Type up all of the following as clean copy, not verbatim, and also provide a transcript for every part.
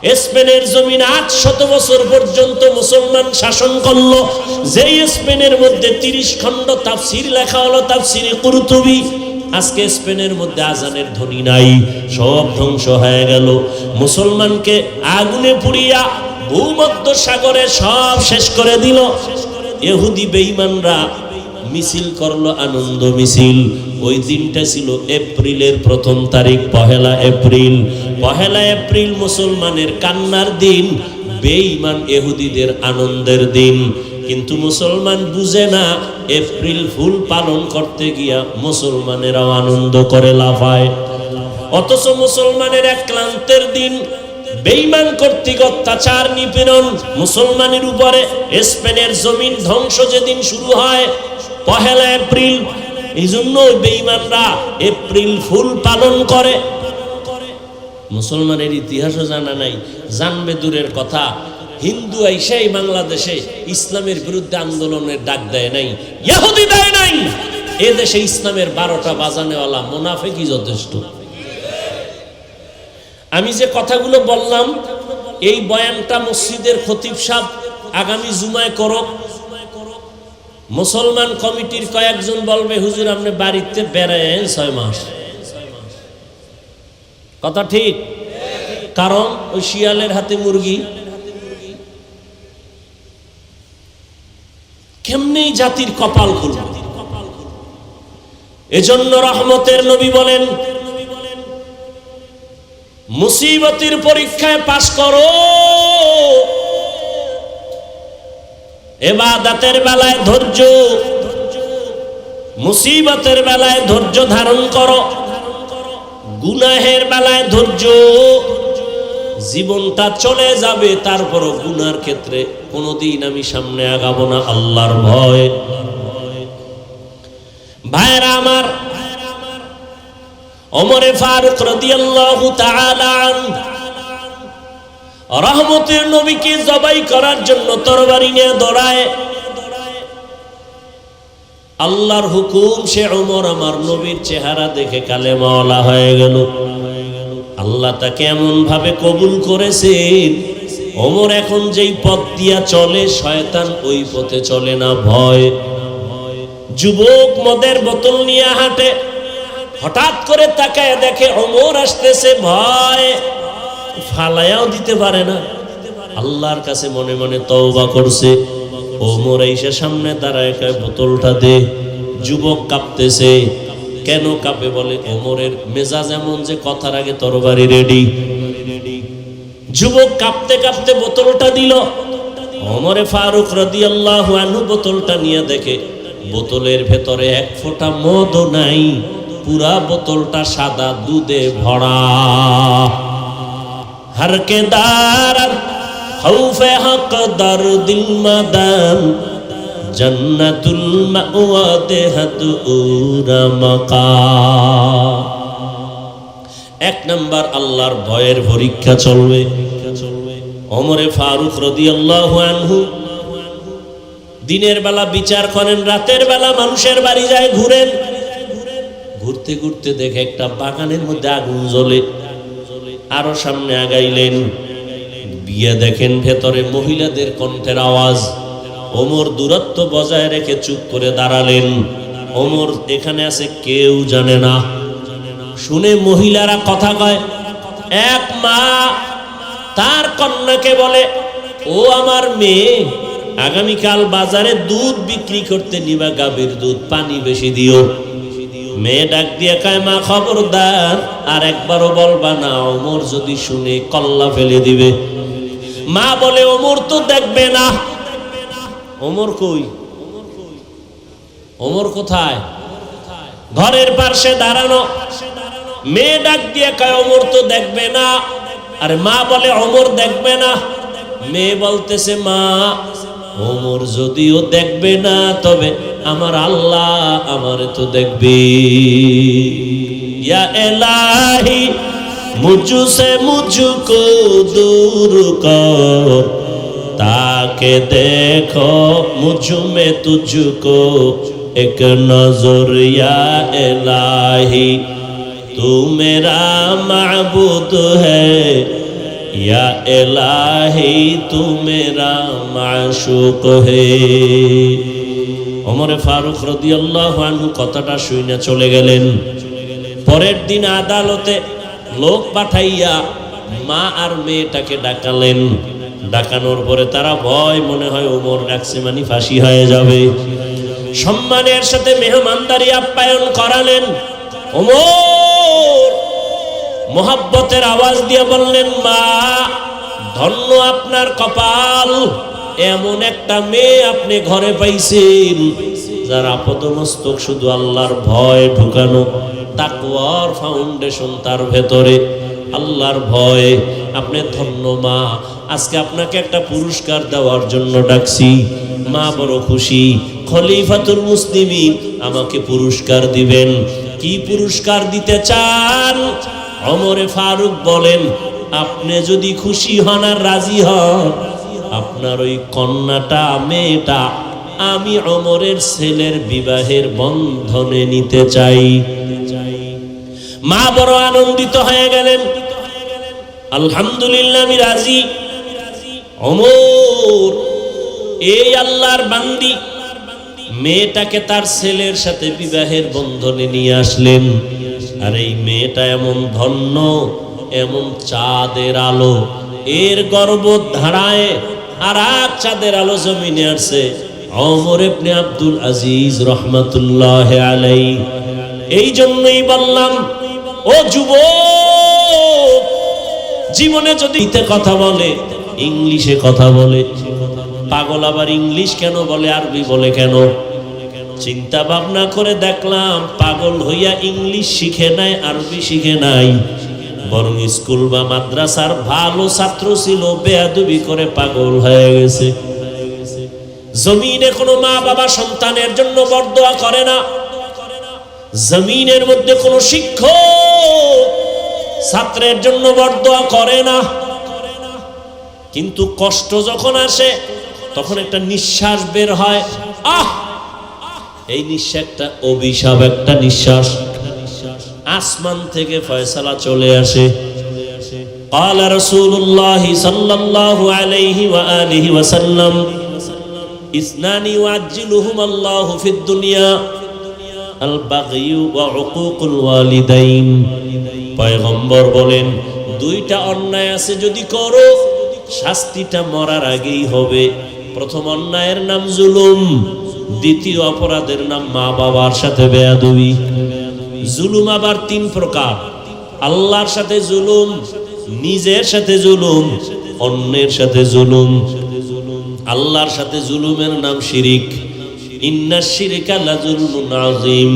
স্পেনের জমিন 800 বছর পর্যন্ত মুসলমান শাসন করলো। যেই স্পেনের মধ্যে 30 খণ্ড তাফসীর লেখা হলো, তাফসীরে কুরতুবী। আজকে স্পেনের মধ্যে আজানের ধ্বনি নাই, সব ধ্বংস হয়ে গেল। মুসলমানকে আগুনে পুড়িয়া ভূমধ্য সাগরে সব শেষ করে দিল। ইহুদি বেঈমানরা মিছিল করলো, আনন্দ মিছিল। ওই দিনটা ছিল এপ্রিলের 1ম তারিখ, পহেলা এপ্রিল। পহেলা এপ্রিল মুসলমানের কান্নার দিন, বেঈমান ইহুদিদের আনন্দের দিন। কিন্তু মুসলমান বুঝে না, এপ্রিল ফুল পালন করতে গিয়া মুসলমানেরাও আনন্দ করে লাফায়। অথচ মুসলমানের এক ক্লান্তের দিন, বেঈমান কর্তৃক অত্যাচার নিপীড়ন মুসলমানের উপরে। স্পেনের জমিন ধ্বংস যেদিন শুরু হয় পহেলা এপ্রিল। এই জন্য বেঈমানরা এপ্রিল ফুল পালন করে। মুসলমানের ইতিহাসও জানা নাই, জানবে দূরের কথা। হিন্দু আইসাই বাংলাদেশে ইসলামের বিরুদ্ধে আন্দোলনের ডাক দেয় নাই, ইহুদি দেয় নাই। এ দেশে ইসলামের 12টা বাজানেওয়ালা মুনাফিকই যথেষ্ট। আমি যে কথাগুলো বললাম, এই বয়ানটা মসজিদের খতিব সাহেব আগামী জুমায় করো। মুসলমান কমিটির কয়েকজন বলবে, হুজুর আপনি বাড়িতে বেড়ায় 6 মাস। কথা ঠিক, কারণ ওই শিয়ালের হাতে মুরগি। কেমনি জাতির কপাল খুলবে। এজন্য রহমতের নবী বলেন, মুসিবতের পরীক্ষায় পাস করো, ইবাদতের বেলায় ধৈর্য, মুসিবতের বেলায় ধৈর্য ধারণ করো, গুনাহের বেলায় ধৈর্য। জীবনটা চলে যাবে, তারপরও গুনার ক্ষেত্রে কোনোদিন আমি সামনে আগাবো না, আল্লাহর ভয়। ভাইরা আমার, ওমরে ফারুক রাদিয়াল্লাহু তাআলা আনহু রহমতের নবীকে জবাই করার জন্য তরবারি নিয়ে দৌড়ায়। আল্লাহর হুকুম, সে ওমর আমার নবীর চেহারা দেখে কালেমাওয়ালা হয়ে গেল। আল্লাহ তাকে এমন ভাবে কবুল করেছেন, ওমর এখন যেই পথ দিয়া চলে, শয়তান ওই পথে চলে না, ভয়। যুবক মদের বোতল নিয়ে হাঁটে, হঠাৎ করে তাকায় দেখে ওমর আসতেছে, ভয়, ফালায়াও দিতে পারে না। আল্লাহর কাছে মনে মনে তওবা করছে। ওমর এসে সামনে দাঁড়ায়, বোতলটা দে। যুবক কাঁপতেছে। কেন কাঁপে? বলে ওমরের মেজাজ এমন যে কথার আগে তরবারি রেডি। যুবক কাঁপতে কাঁপতে বোতলটা দিল। ওমরে ফারুক রাদিয়াল্লাহু আনহু বোতলটা নিয়ে দেখে বোতলের ভেতরে 1 ফোঁটা মদও নাই, পুরা বোতলটা সাদা দুধে ভরা। हर के दारत खौफे हक दर दिल मदन जन्नतुल मअवा देहत उरा मकाम। 1 নম্বর আল্লাহর ভয়ের পরীক্ষা চলবে। ওমরে ফারুক রাদিয়াল্লাহু আনহু দিনের বেলা বিচার করেন, রাতের বেলা মানুষের বাড়ি যায় ঘুরেন। ঘুরতে ঘুরতে দেখে একটা বাগানের মধ্যে আগুন জ্বলে। আরো সামনে আগাইলেন, বিয়ে দেখেন ভেতরে মহিলাদের কণ্ঠের আওয়াজ। ওমর দূরত্ব বজায় রেখে চুপ করে দাঁড়ালেন। ওমর এখানে আছে কেউ জানে না। শুনে মহিলারা কথা কয়। এক মা তার কন্যাকে বলে, ও আমার মেয়ে, আগামীকাল বাজারে দুধ বিক্রি করতে নিবা, গাভীর দুধ, পানি বেশি দিও। মেয়ে ডাক দিয়ে কয়, মা খবরদার, আর একবারও বলবা না, ওমর যদি শুনে কল্লা ফেলে দিবে। মা বলে, ওমর তো দেখবে না। ওমর কই? ওমর কোথায়? ঘরের পাশে দাঁড়ানো। মেয়ে ডাক দিয়ে কয়, ওমর তো দেখবে না। আর মা বলে, ওমর দেখবে না। মেয়ে বলতেছে, মা ওমর যদিও দেখবে না, তবে আমার আল্লাহ আমারে তো দেখবে। ইয়া ইলাহি মুঝসে মুঝকো দূর কর, তাকে দেখো মুঝ মে তুঝকো এক নজর। ইয়া ইলাহি তু মেরা মাবুদ है, या इलाही तू मेरा माशूक है। ওমর ফারুক রাদিয়াল্লাহু আনহু কথাটা শুনে চলে গেলেন। পরের দিন আদালতে লোক পাঠাইয়া মা আর মেয়েটাকে ডাকালেন। ডাকানোর পরে তারা ভয়, মনে হয় ওমর ডাকছে মানে ফাঁসি হয়ে যাবে। সম্মানের সাথে মেহমানদারি আপ্যায়ন করালেন। ওমর মোহাব্বতের আওয়াজ দিয়ে বললেন, মা ধন্য আপনার কপাল, এমন একটা মেয়ে আপনি ঘরে পাইছেন যার আপাদমস্তক শুধু আল্লাহর ভয় ঢুকানো, তাকওয়ার ফাউন্ডেশন তার ভেতরে, আল্লাহর ভয়। আপনি ধন্য মা, আজকে আপনাকে একটা পুরস্কার দেওয়ার জন্য ডাকছি। মা বড় খুশি। খলিফাতুল মুসলিমিন আমাকে পুরস্কার দিবেন। কি পুরস্কার দিতে চান? ওমরে ফারুক বলেন, আপনি যদি খুশি হন আর রাজি হন, আপনার ওই কন্যাটা, মেয়েটা আমি ওমরের ছেলের বিবাহের বন্ধনে নিতে চাই। মা বড় আনন্দিত হয়ে গেলেন। আলহামদুলিল্লাহ, আমি রাজি। ওমর এই আল্লাহর বান্দি মেয়েটাকে তার ছেলের সাথে বিবাহের বন্ধনে নিয়ে আসলেন। আর এই মেয়েটা এমন ধন্য, এমন চাঁদের আলো, এর গর্ব ধারায় আর এক চাঁদের আলো জমিনে আসছে। ওমর ইবনে আব্দুল আজিজ রহমাতুল্লাহ আলাইহি। এই জন্যই বললাম, ও যুবক, জীবনে যদি কথা বলে, ইংলিশে কথা বলে, পাগল আবার ইংলিশ কেন বলে, আরবি বলে কেন? চিন্তা ভাবনা করে দেখলাম, পাগল হইয়া ইংলিশ শিখে নাই, আরবি শিখে নাই, বরং স্কুল বা মাদ্রাসার ভালো ছাত্র ছিল, বেয়াদবি করে পাগল হয়ে গেছে। জমিনে কোনো মা বাবা সন্তানের জন্য বরদোয়া করে না। জমিনের মধ্যে কোনো শিক্ষক ছাত্রের জন্য বরদোয়া করে না। কিন্তু কষ্ট যখন আসে তখন একটা নিঃশ্বাস বের হয়, আহ, এই নিঃশ্বাস একটা অভিশাপ, একটা নিঃশ্বাস। আসমান থেকে ফয়সালা চলে আসে। قال رسول الله صلى الله عليه وآله وسلم اثنان يعجلهما الله في الدنيا البغي وعقوق الوالدين। পয়গম্বর বলেন, দুইটা অন্যায় আছে, যদি করো শাস্তিটা মরার আগেই হবে। প্রথম অন্যায়ের নাম জুলুম, দ্বিতীয় অপরাধের নাম মা বাবার সাথে বেয়াদবি। জুলুম আবার তিন প্রকার: আল্লাহর সাথে জুলুম, নিজের সাথে জুলুম, অন্যের সাথে জুলুম। আল্লাহর সাথে জুলুমের নাম শিরিক, ইন্নাশ শিরকা লাযুলমুন আযীম।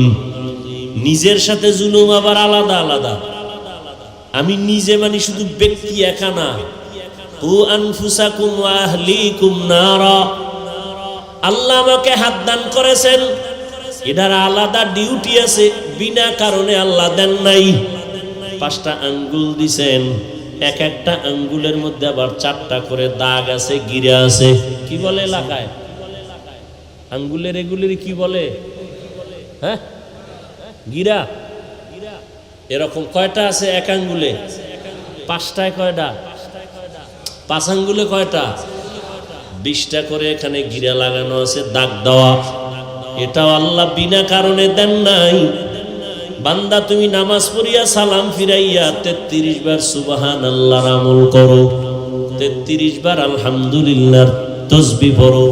নিজের সাথে জুলুম আবার আলাদা আলাদা। আমি নিজে মানে শুধু ব্যক্তি একা না, কু আনফুসাকুম ওয়া আহলিকুম নারা। আল্লাহ আমাকে হাত দান করেছেন, এটার আলাদা ডিউটি আছে, বিনা কারণে আল্লাহ দেন নাই। 5টা আঙ্গুল দিছেন, এক একটা আঙ্গুলের মধ্যে আবার 4টা করে দাগ আছে, গিরা আছে। কি বলে এলাকায়? আঙ্গুলের এগুলির কি বলে? হ্যাঁ, গিরা। এরকম কয়টা আছে এক আঙ্গুলে? 5টায় কয়টা? 5 আঙ্গুলে কয়টা? 20টা করে এখানে গিরা লাগানো আছে, দাগ দেওয়া। এটাও আল্লাহ বিনা কারণে দেন নাই। বান্দা তুমি নামাজ পড়িয়া সালাম ফিরাইয়া 33 বার সুবহানাল্লাহর আমল করো, 33 বার আলহামদুলিল্লাহর তাসবিহ পড়ো,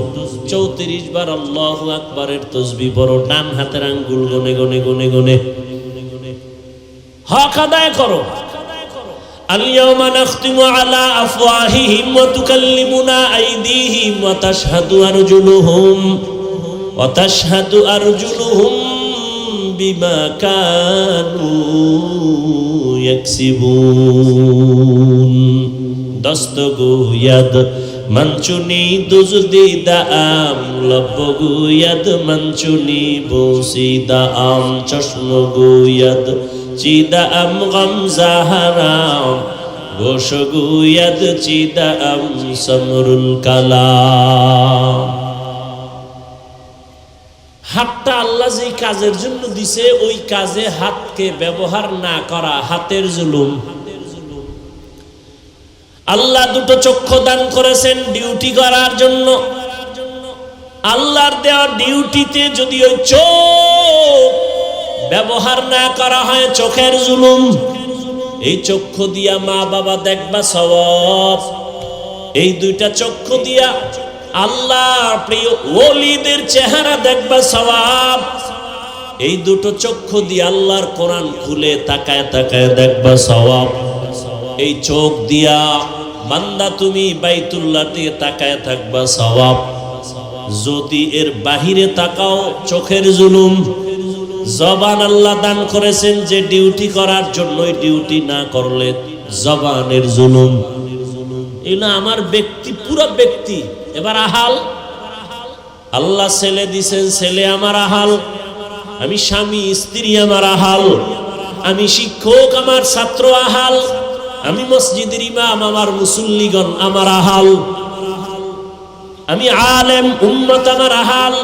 34 বার আল্লাহু আকবারের তাসবিহ পড়ো। ডান হাতের আঙ্গুল গনে গনে গনে গনে হক আদায় করো। আল-ইয়াওমা নাখতিমু আলা আফওয়াহিহিম ওয়া তুকাল্লিমুনা আইদিহিম ওয়া তাশহাদু আরজুলুহুম বিমা কানু ইয়াকসিবুন। দস্তগোয়াদ মঞ্চুনি দুজদিদাম, লবগোয়াদ মঞ্চুনি বসিদাম, চশমগোয়াদ চিদাম গমজাহারাম, গোশগোয়াদ চিদাম সমরুল কালাম। হাতটা আল্লাহ যেই কাজের জন্য দিছে, ওই কাজে হাতকে ব্যবহার না করা হাতের জুলুম। আল্লাহ দুটো চক্ষু দান করেছেন ডিউটি করার জন্য। আল্লাহর দেওয়া ডিউটিতে যদি ওই চোখ ব্যবহার না করা হয়, চোখের জুলুম। এই চক্ষু দিয়া মা বাবা দেখবা সওয়াব, এই দুইটা চক্ষু দিয়া আল্লাহর প্রিয় ওলিদের চেহারা দেখবা সওয়াব, এই দুটো চক্ষু দিয়ে আল্লাহর কোরআন খুলে তাকায় তাকায় দেখবা সওয়াব। এই চোখ দিয়া বান্দা তুমি বাইতুল্লাহ দিয়ে তাকায় থাকবা সওয়াব। যদি এর বাহিরে তাকাও চোখের জুলুম। জবান আল্লাহ দান করেছেন যে ডিউটি করার জন্য, ডিউটি না করলে জবানের জুলুম। এগুলো আমার ব্যক্তি, পুরো ব্যক্তি। এবার আহাল, আল্লাহ ছেলে দিছেন, ছেলে আমার আহাল। আমি স্বামী, স্ত্রী আমার আহাল। আমি শিক্ষক, আমার ছাত্র আহাল। আমি মসজিদের ইমাম, আমার মুসল্লিগণ আমার আহাল। আমি আলেম, উম্মত আমার আহাল।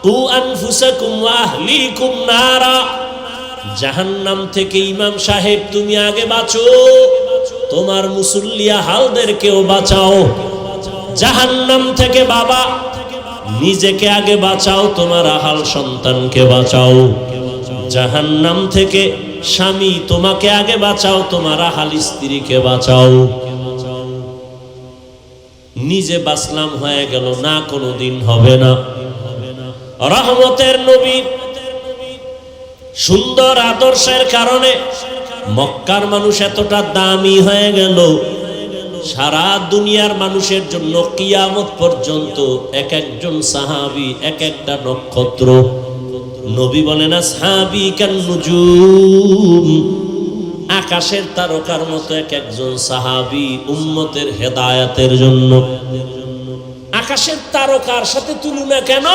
কু আনফুসাকুম ওয়া আহলিকুম নারা, জাহান্নাম থেকে ইমাম সাহেব তুমি আগে বাঁচো, তোমার মুসল্লি আহালদেরকেও বাঁচাও। জাহান্নাম থেকে বাবা নিজেকে আগে বাঁচাও, তোমার আহাল সন্তানকে বাঁচাও। জাহান্নাম থেকে স্বামী তোমাকে আগে বাঁচাও, তোমার আহাল স্ত্রীকে বাঁচাও। নিজে বাঁচলাম হয়ে গেল না, কোনোদিন হবে না। রহমতের নবী সুন্দর আদর্শের কারণে মক্কার মানুষ এতটা দামি হয়ে গেল, সারা দুনিয়ার মানুষের জন্য কিয়ামত পর্যন্ত এক একজন সাহাবী এক একটা নক্ষত্র। নবী বলেন আসহাবী কান নুজুম, আকাশের তারকার মতো এক একজন সাহাবী উম্মতের হেদায়েতের জন্য। আকাশের তারকার সাথে তুলনা কেন?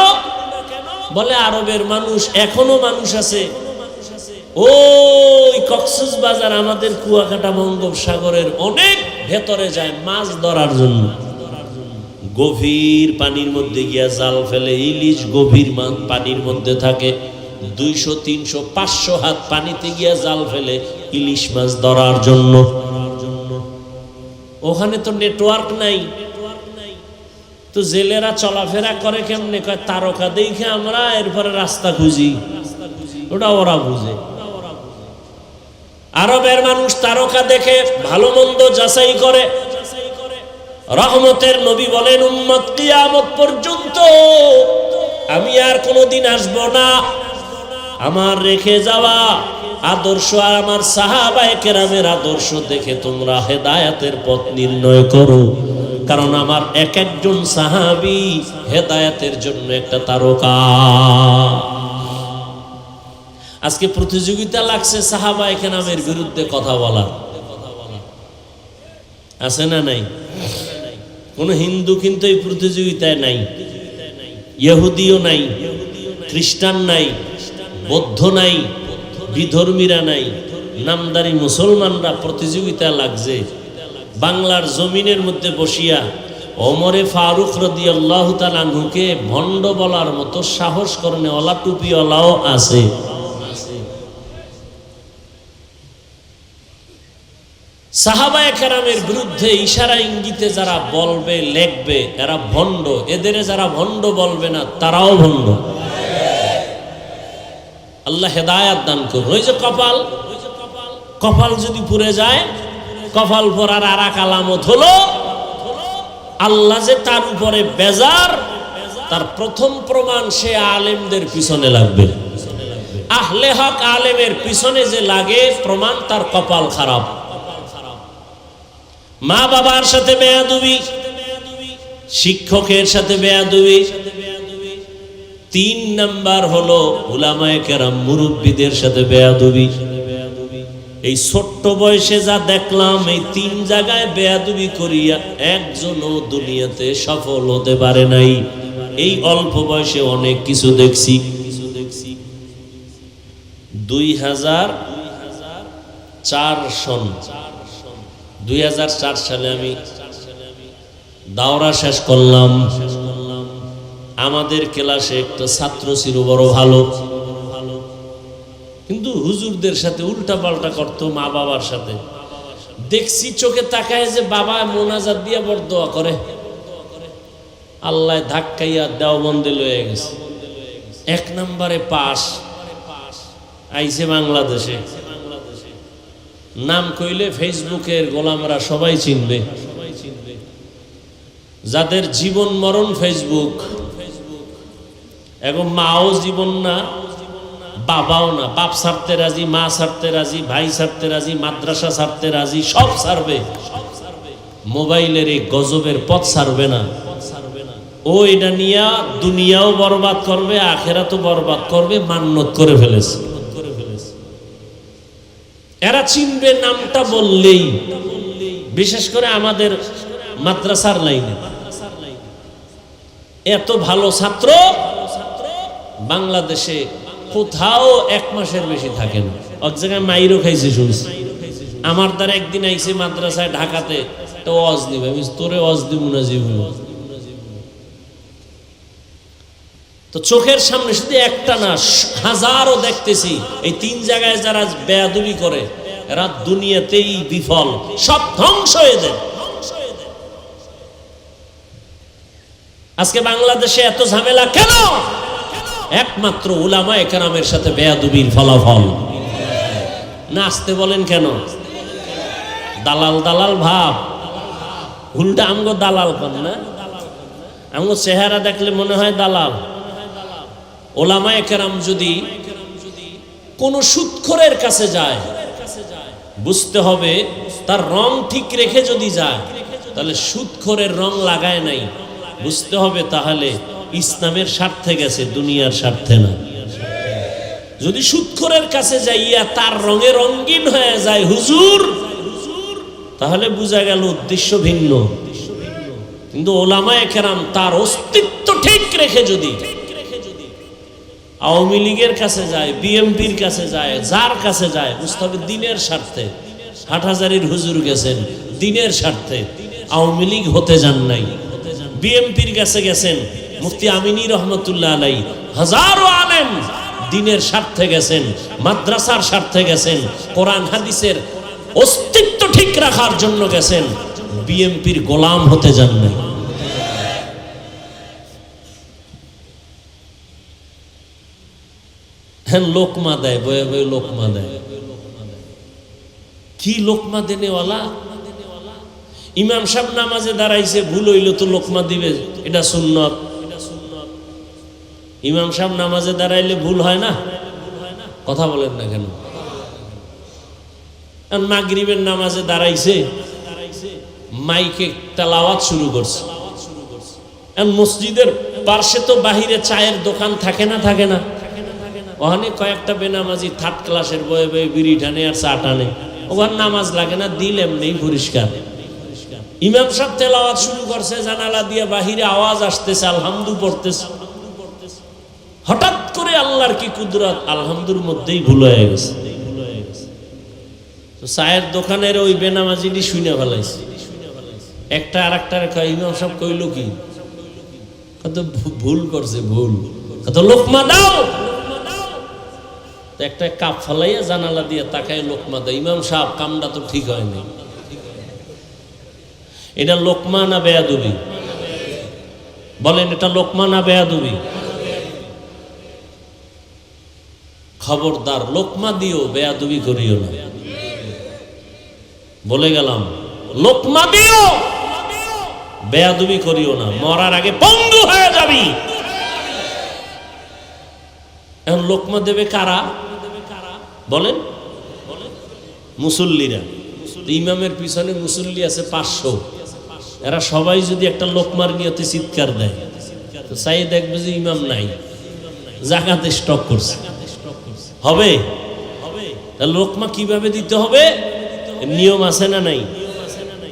বলে আরবের মানুষ, এখনো মানুষ আছে ওই কক্সবাজার, আমাদের কুয়াকাটা বঙ্গোপসাগরের অনেক ভেতরে যায় মাছ ধরার জন্য। গভীর পানির মধ্যে গিয়া জাল ফেলে, ইলিশ গভীর পানির মধ্যে থাকে, 200, 300, 500 হাত পানিতে গিয়া জাল ফেলে ইলিশ মাছ ধরার জন্য। ওখানে তো নেটওয়ার্ক নাই, তো জেলেরা চলাফেরা করে কেমনে? কয় তারকা দেখে আমরা এরপরে রাস্তা খুঁজি, ওটা ওরা বুঝে। আরবের মানুষ তারকা দেখে ভালো মন্দ যাচাই করে। রহমতের নবী বলেন উম্মত কিয়ামত পর্যন্ত আমি আর কোনোদিন আসব না, আমার রেখে যাওয়া আদর্শ আর আমার সাহাবায়ে কেরামের আদর্শ দেখে তোমরা হেদায়েতের পথ নির্ণয় করো। কারণ আমার এক একজন সাহাবী হেদায়েতের জন্য একটা তারকা। আজকে প্রতিযোগিতা লাগছে সাহাবায়ে কেরামের বিরুদ্ধে কথা বলার, আছে না নাই? কোন হিন্দু কিন্তু এই প্রতিযোগিতায় নাই, ইহুদিও নাই, খ্রিস্টান নাই, বৌদ্ধ নাই, বিধর্মীরা নাই, নামদারি মুসলমানরা প্রতিযোগিতা লাগছে। বাংলার জমিনের মধ্যে বসিয়া ওমরে ফারুক রাদিয়াল্লাহু তাআলা আনহুকে ভণ্ড বলার মতো সাহস করনে ওলা টুপিওয়ালাও আছে। সাহাবায়ে কেরামের বিরুদ্ধে ইশারা ইঙ্গিতে যারা বলবে লেখবে এরা ভণ্ড, এদের যারা ভণ্ড বলবে না তারাও ভণ্ড। আল্লাহ হেদায়েত দান করুন। ওই যে কপাল, কপাল যদি পুড়ে যায়, কপাল পরার আর এক আলামত হলো আল্লাহ যে তার উপরে বেজার, তার প্রথম প্রমাণ সে আলেমদের পিছনে লাগবে। আহলে হক আলেমের পিছনে যে লাগে প্রমাণ তার কপাল খারাপ। মা বাবার সাথে বেয়াদবি, শিক্ষকের সাথে বেয়াদবি। 3 নাম্বার হলো উলামায়ে কেরাম মুরব্বীদের সাথে বেয়াদবি। এই ছোট্ট বয়সে যা দেখলাম এই 3 জায়গায় বেয়াদবি করিয়া একজনও দুনিয়াতে সফল হতে পারে নাই। এই অল্প বয়সে অনেক কিছু দেখছি। 2004 সালে আমি দাওরা শেষ করলাম। আমাদের ক্লাসে একটা ছাত্র ছিল বড় ভালো, কিন্তু হুজুরদের সাথে উল্টা পাল্টা করতো, মা বাবার সাথে। দেখছি চোখে তাকায় যে বাবা মোনাজাত দিয়ে বড় দোয়া করে, আল্লাহ ধাক্কাইয়া দেওবন্দে লয়ে গেছে, 1 নম্বরে পাস আইছে বাংলাদেশে। নাম কইলে ফেসবুকের গোলামরা সবাই চিনবে, যাদের জীবন মরণ ফেসবুক। এখন মাও জীবন না, বাবাও না, বাপ ছাড়তে রাজি, মা ছাড়তে রাজি, ভাই ছাড়তে রাজি, মাদ্রাসা ছাড়তে রাজি, সব ছাড়বে, মোবাইলের এই গজবের পথ ছাড়বে না। ও এটা নিয়ে দুনিয়াও বরবাদ করবে, আখেরাতও বরবাদ করবে, মান্নত করে ফেলেছে। এরা চিনবে নামটা বললেই, বিশেষ করে আমাদের মাদ্রাসার লাইনে এত ভালো ছাত্র বাংলাদেশে কোথাও 1 মাসের বেশি থাকে না। এক জায়গায় মাইরও খাইছে শুনছি। আমার দ্বারা একদিন আইছে মাদ্রাসায় ঢাকাতে, তো ওয়াজ নিবে, আমি তোরে ওয়াজ দিব না জীবন। তো চোখের সামনে শুধু একটা না, হাজারও দেখতেছি। এই 3 জায়গায় যারা বেয়াদবি করে এরা দুনিয়াতেই বিফল, সব ধ্বংস হয়ে যায়। আজকে বাংলাদেশে এত ঝামেলা কেন? একমাত্র উলামায়ে কেরামের সাথে বেয়াদবির ফলাফল। না আসতে বলেন কেন? দালাল দালাল ভাব, উল্টা আমগো দালাল কন না, আমগো চেহারা দেখলে মনে হয় দালাল। উলামায়ে কেরাম যদি কোন সুদখোরের কাছে যায়, বুঝতে হবে তার রং ঠিক রেখে যদি যায়, তাহলে সুদখোরের রং লাগায় নাই, বুঝতে হবে তাহলে ইসলামের স্বার্থে গেছে, দুনিয়ার স্বার্থে না। যদি সুদখোরের কাছে যাইয়া তার রঙে রঙিন হয়ে যায় হুজুর, তাহলে বোঝা গেল উদ্দেশ্য ভিন্ন। কিন্তু উলামায়ে কেরাম তার অস্তিত্ব ঠিক রেখে যদি আওয়ামী লীগের কাছে যায়, বিএনপির কাছে যায়, যার কাছে যায়, বুঝতে হবে দিনের স্বার্থে। হাটহাজারীর হুজুর গেছেন দিনের স্বার্থে, আওয়ামী লীগ হতে যান নাই। বিএনপির কাছে গেছেন মুফতি আমিনী রহমতুল্লাহ আলাইহি, হাজারো আলেম দিনের স্বার্থে গেছেন, মাদ্রাসার স্বার্থে গেছেন, কোরআন হাদিসের অস্তিত্ব ঠিক রাখার জন্য গেছেন, বিএনপির গোলাম হতে যান নাই। হ্যাঁ, লোকমা দেয়, বয়ে বয়ে লোকমা দেয়। কি লোকমা দেনেওয়ালা? ইমাম সাহেব নামাজে দাঁড়াইছে, ভুল হইল তো লোকমা দিবে, এটা সুন্নত। ইমাম সাহেব নামাজে দাঁড়াইলে ভুল হয় না? কথা বলেন না কেন? মাগরিবের নামাজে দাঁড়াইছে, মাইকে তেলাওয়াত শুরু করছে। মসজিদের পাশে তো বাহিরে চায়ের দোকান থাকে না, থাকে না? ওখানে কয়েকটা বেনামাজি 3rd ক্লাসের বয়ে বয়ে বিড়ি টানে আর চা টানে, ওখানে নামাজ লাগে না, দিল এমনি পরিষ্কার। ইমাম সাহেব তেলাওয়াত শুরু করছে, জানালা দিয়ে বাহিরে আওয়াজ আসতেছে, আলহামদু পড়তেছে। হঠাৎ করে আল্লাহর কি কুদরত, আলহামদুর মধ্যেই ভুল হয়ে গেছে। তো চায়ের দোকানের ওই বেনামাজিটি শুনে ফেলাইছে। একটা আর একটার কয়, ইমাম সাহেব কইল কি? কত ভুল করছে, ভুল, কত লোকমা দাও। একটা কাপ ফেলাইয়া জানালা দিয়ে তাকায় লোকমা দেয়। ইমাম সাহেব, কামটা তো ঠিক হয়নি। এটা লোকমা না বেয়াদবি? বলেন, এটা লোকমা না বেয়াদবি? খবরদার, লোকমা দিও, বেয়াদবি করিও না। বলে গেলাম, লোকমা দিও, বেয়াদবি করিও না, মরার আগে পঙ্গু হয়ে যাবি। এখন লোকমা দেবে কারা? বলেন, মুসল্লিরা। ইমামের পিছনে মুসল্লি আছে 500, এরা সবাই যদি একটা লোকমার নিয়তে চিৎকার দেয়, তো চাই দেখবে যে ইমাম নাই, জাকাতে স্টক করছে। হবে? লোকমা কিভাবে দিতে হবে? নিয়ম আছে না নাই?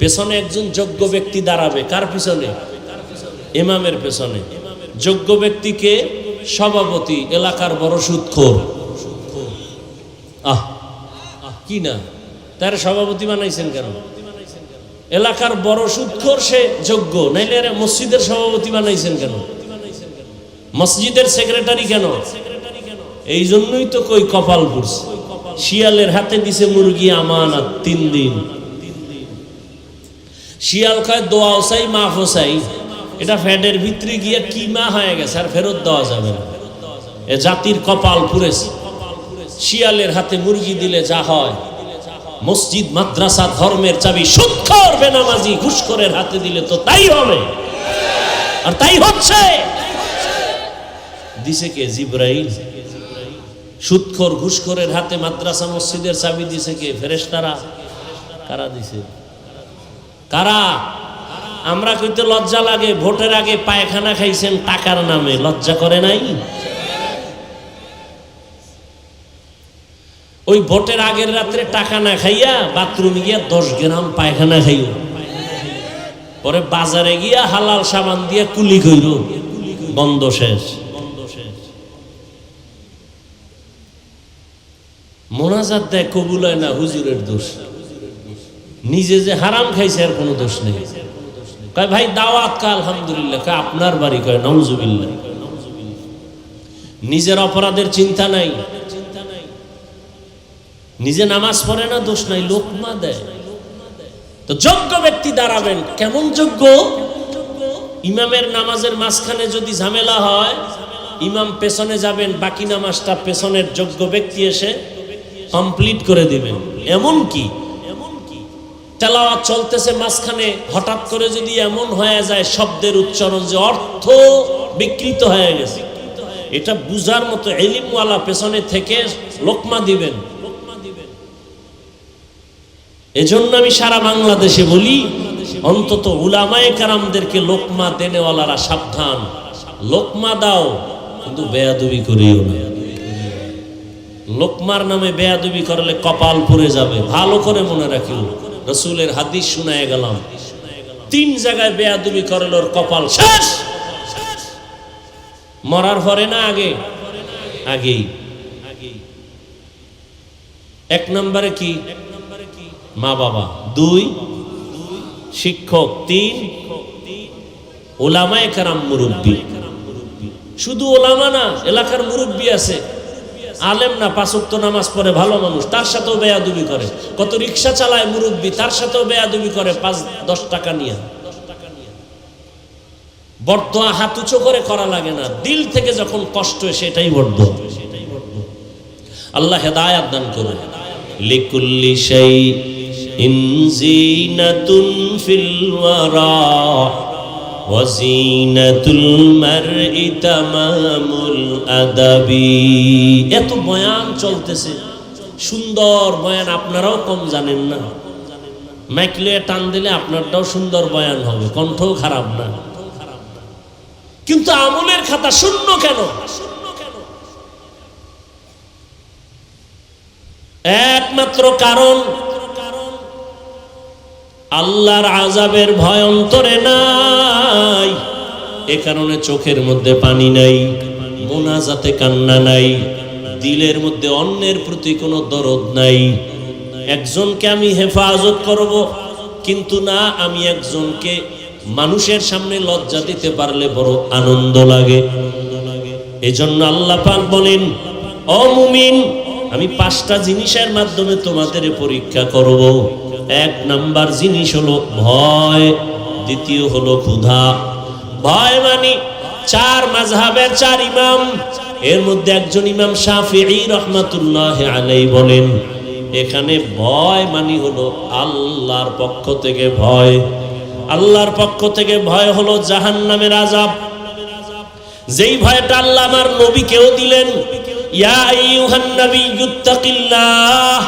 পেছনে একজন যোগ্য ব্যক্তি দাঁড়াবে। কার পিছনে? ইমামের পেছনে। যোগ্য ব্যক্তিকে সভাপতি, এলাকার বড় সুদখোর। কি না, তার সভাপতি বানাইছেন কেন? এলাকার বড় সুদখোর, সে যোগ্য, নাইলে মসজিদের সভাপতি বানাইছেন কেন? মসজিদের সেক্রেটারি কেন? এই জন্যই তো কই কপাল পুড়ছে। শিয়ালের হাতে দিছে মুরগি আমানত 3 দিন, শিয়াল কয় দোয়াও চাই মাফও চাই, এটা ফ্যাটের ভিতরে গিয়ে কি মা হয়ে গেছে, আর ফেরত দেওয়া যাবে না। এ জাতির কপাল পুড়েছে। শিয়ালের হাতে মুরগি দিলে যা হয়, মসজিদ মাদ্রাসা ধর্মের চাবি সুদখোর বেনামাজি ঘুষখোরের হাতে দিলে তো তাই হবে, আর তাই হচ্ছে। দিছে কে? জিবরাইল। সুদখোর ঘুষখোরের হাতে মাদ্রাসা মসজিদের চাবি দিছে কে? ফেরেশতারা। কারা দিছে? কারা? আমরা কইতে লজ্জা লাগে, ভোটের আগে পায়খানা খাইছেন টাকার নামে, লজ্জা করে নাই? ওই ভোটের আগের রাত্রে টাকা না খাইয়া বাথরুমে গিয়া 10 গ্রাম পায়খানা খাইও, পরে বাজারে গিয়া হালাল সাবান দিয়া কুলি কইর, বন্ধ শেষ। মোনাজাত দেয় কবুল হয় না, হুজুরের দোষ। নিজে যে হারাম খাইছে আর কোনো দোষ নেই। কয় ভাই দাওয়াত কা? আলহামদুলিল্লাহ। কয় আপনার বাড়ি? কয় নাউজুবিল্লাহ। নিজের অপরাধের চিন্তা নাই, নিজে নামাজ পড়ে না, দোষ নাই, লোকমা দেয়। তো যোগ্য ব্যক্তি দাঁড়াবেন। কেমন যোগ্য? ইমামের নামাজের মাঝখানে যদি ঝামেলা হয়, ইমাম পেছনে যাবেন, বাকি নামাজটা পেছনের যোগ্য ব্যক্তি এসে কমপ্লিট করে দিবেন। এমন কি তেলাওয়াত চলতেছে, মাঝখানে হঠাৎ করে যদি এমন হয়ে যায় শব্দের উচ্চারণ যে অর্থ বিকৃত হয়ে গেছে, এটা বুঝার মতো ইলমওয়ালা পেছনে থেকে লোকমা দিবেন। এজন্য আমি সারা বাংলাদেশে বলি, অন্তত উলামায়ে কেরামদেরকে লোকমা দেনেওয়ালারা সাবধান। লোকমা দাও কিন্তু বেয়াদবি করিও না। লোকমার নামে বেয়াদবি করলে কপাল পুড়ে যাবে। ভালো করে মনে রাখিও, রাসূলের হাদিস শুনায়ে গেলাম, 3 জায়গায় বেয়াদবি করলে ওর কপাল শেষ। মরার পরে না আগে? আগেই। 1 নম্বরে কি? মা বাবা। 2 শিক্ষক। 3 উলামায়ে কেরাম, মুরব্বী। শুধু ওলামা না, এলাকার মুরব্বী আছে, আলেম না, 5 ওয়াক্ত নামাজ পড়ে, ভালো মানুষ, তার সাথেও বেয়াদবি করে। কত রিক্সা চালায় মুরব্বী, তার সাথেও বেয়াদবি করে 5-10 টাকা নিয়ে। বরদোয়া হাত উঁচু করে করা লাগে না, দিল থেকে যখন কষ্ট হয় সেটাই বরদোয়া। আল্লাহ হেদায়েত দান করুন। লিকুল্লি শাইইন জিনাতুন ফিল ওয়ারা ওয়াজিনাতুল মারই তামামুল আদাবি। এত বয়ান চলতেছে, সুন্দর বয়ান, আপনারাও কম জানেন না। মাইকলে টান দিলে আপনারটাও সুন্দর বয়ান হবে, কণ্ঠও খারাপ না, কিন্তু আমলের খাতা শূন্য কেন? একমাত্র কারণ আল্লাহর আযাবের ভয় অন্তরে নাই। এ কারণে চোখের মধ্যে পানি নাই, মোনাজাতে কান্না নাই, দিলের মধ্যে অন্যের প্রতি কোনো দরদ নাই। একজনকে আমি হেফাজত করব, কিন্তু না, আমি একজনকে মানুষের সামনে লজ্জা দিতে পারলে বড় আনন্দ লাগে। এজন্য আল্লাহ পাক বলেন, ও মুমিন, আমি 5টা জিনিসের মাধ্যমে তোমাদের পরীক্ষা করব। 1 নাম্বার জিনিস হলো ভয়, দ্বিতীয় হলো ক্ষুধা। ভয় মানে 4 মাযহাবের 4 ইমাম, এর মধ্যে একজন ইমাম শাফিঈ রাহমাতুল্লাহি আলাইহি বলেন, এখানে ভয় মানে হলো আল্লাহর পক্ষ থেকে ভয়। আল্লাহর পক্ষ থেকে ভয় হলো জাহান্নামের আযাব। যেই ভয়টা আল্লাহ আমার নবীকেও দিলেন, ইয়া আইয়ুহান নাবিয়্যুত্তাকিল্লাহ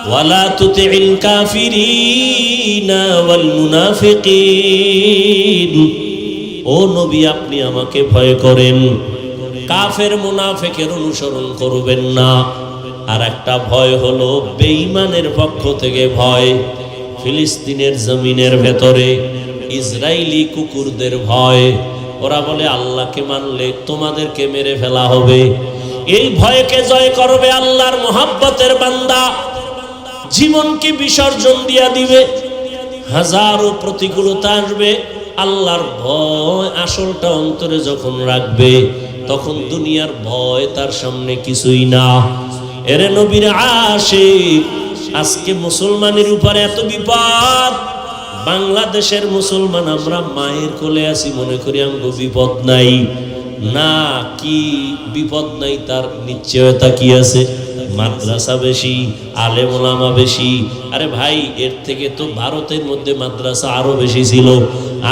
ওয়ালা তুতিইল কাফিরিনা ওয়াল মুনাফিকিন। ও নবী, আপনি আমাকে ভয় করেন, কাফের মুনাফিকের অনুসরণ করবেন না। আর একটা ভয় হলো বেঈমানের পক্ষ থেকে ভয়। ফিলিস্তিনের জমিনের ভেতরে ইসরায়েলি কুকুরদের ভয়। ওরা বলে আল্লাহকে মানলে তোমাদেরকে মেরে ফেলা হবে। এই ভয়কে জয় করবে আল্লাহর মহব্বতের বান্দা, জীবনকে বিসর্জন দিয়া দিবে। হাজারো প্রতিকূলতা আসবে, আল্লাহর ভয় আসলটা অন্তরে যখন রাখবে, তখন দুনিয়ার ভয় তার সামনে কিছুই না। এরে নবীর আশিক, আজকে মুসলমানের উপরে এত বিপদ, বাংলাদেশের মুসলমান আমরা মায়ের কোলে আছি মনে করি আমগো বিপদ নাই। না, কি বিপদ নাই তার নিশ্চয়তা কি আছে? মাদ্রাসা বেশি, আলেম ওলামা বেশি। আরে ভাই, এর থেকে তো ভারতের মধ্যে মাদ্রাসা আরো বেশি ছিল,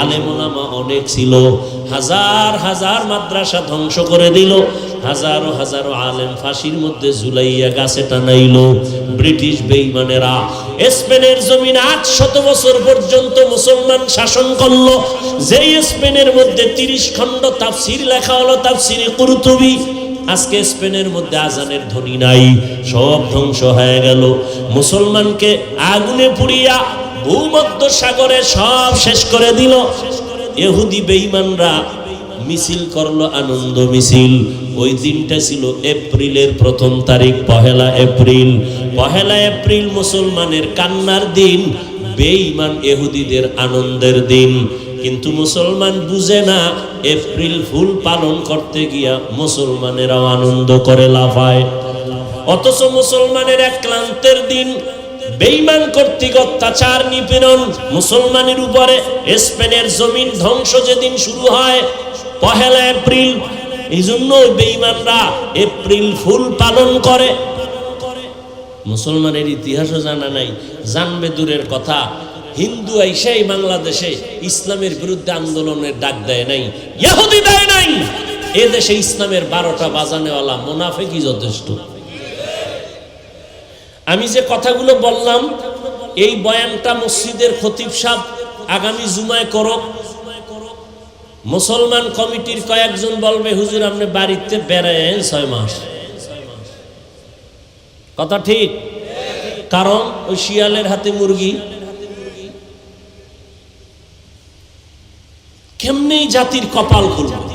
আলেম ওলামা অনেক ছিল। হাজার হাজার মাদ্রাসা ধ্বংস করে দিল, হাজারো হাজারো আলেম ফাঁসির মধ্যে ঝুলাইয়া গাছে টানাইল ব্রিটিশ বেঈমানেরা। স্পেনের জমিন 800 বছর পর্যন্ত মুসলমান শাসন করলো। যেই স্পেনের মধ্যে 30 খণ্ড তাফসীর লেখা হলো, তাফসীরে কুরতুবী। আজকে স্পেনের মধ্যে আজানের ধ্বনি নাই, সব ধ্বংস হয়ে গেল। মুসলমানকে আগুনে পুড়িয়া ভূমধ্য সাগরে সব শেষ করে দিল। ইহুদি বেঈমানরা মিছিল করলো, আনন্দ মিছিল। ওই দিনটা ছিল এপ্রিলের 1ম তারিখ, পহেলা এপ্রিল। পহেলা এপ্রিল মুসলমানের কান্নার দিন, বেঈমান ইহুদিদের আনন্দের দিন। কিন্তু মুসলমান বুঝে না, এপ্রিল ফুল পালন করতে গিয়া মুসলমানেরাও আনন্দ করে লাফায়। অথচ মুসলমানের এক ক্লান্তের দিন, বেঈমান কর্তৃক অত্যাচার নিপীড়ন মুসলমানের উপরে। স্পেনের জমিন ধ্বংস যেদিন শুরু হয় পহেলা এপ্রিল, এই জন্য বেঈমানরা এপ্রিল ফুল পালন করে। মুসলমানের ইতিহাসও জানা নাই, জানবে দূরের কথা। হিন্দু আইসাই বাংলাদেশে ইসলামের বিরুদ্ধে আন্দোলনের ডাক দেয় নাই, ইহুদি দেয় নাই। এ দেশে ইসলামের 12টা বাজানেওয়ালা মুনাফিকই যথেষ্ট। আমি যে কথাগুলো বললাম, এই বয়ানটা মসজিদের খতিব সাহেব আগামী জুমায় করো। মুসলমান কমিটির কয়েকজন বলবে, হুজুর আপনি বাড়িতে বেড়ায় 6 মাস। কথা ঠিক, কারণ ওই শিয়ালের হাতে মুরগি। কেমনি জাতির কপাল খুলবে?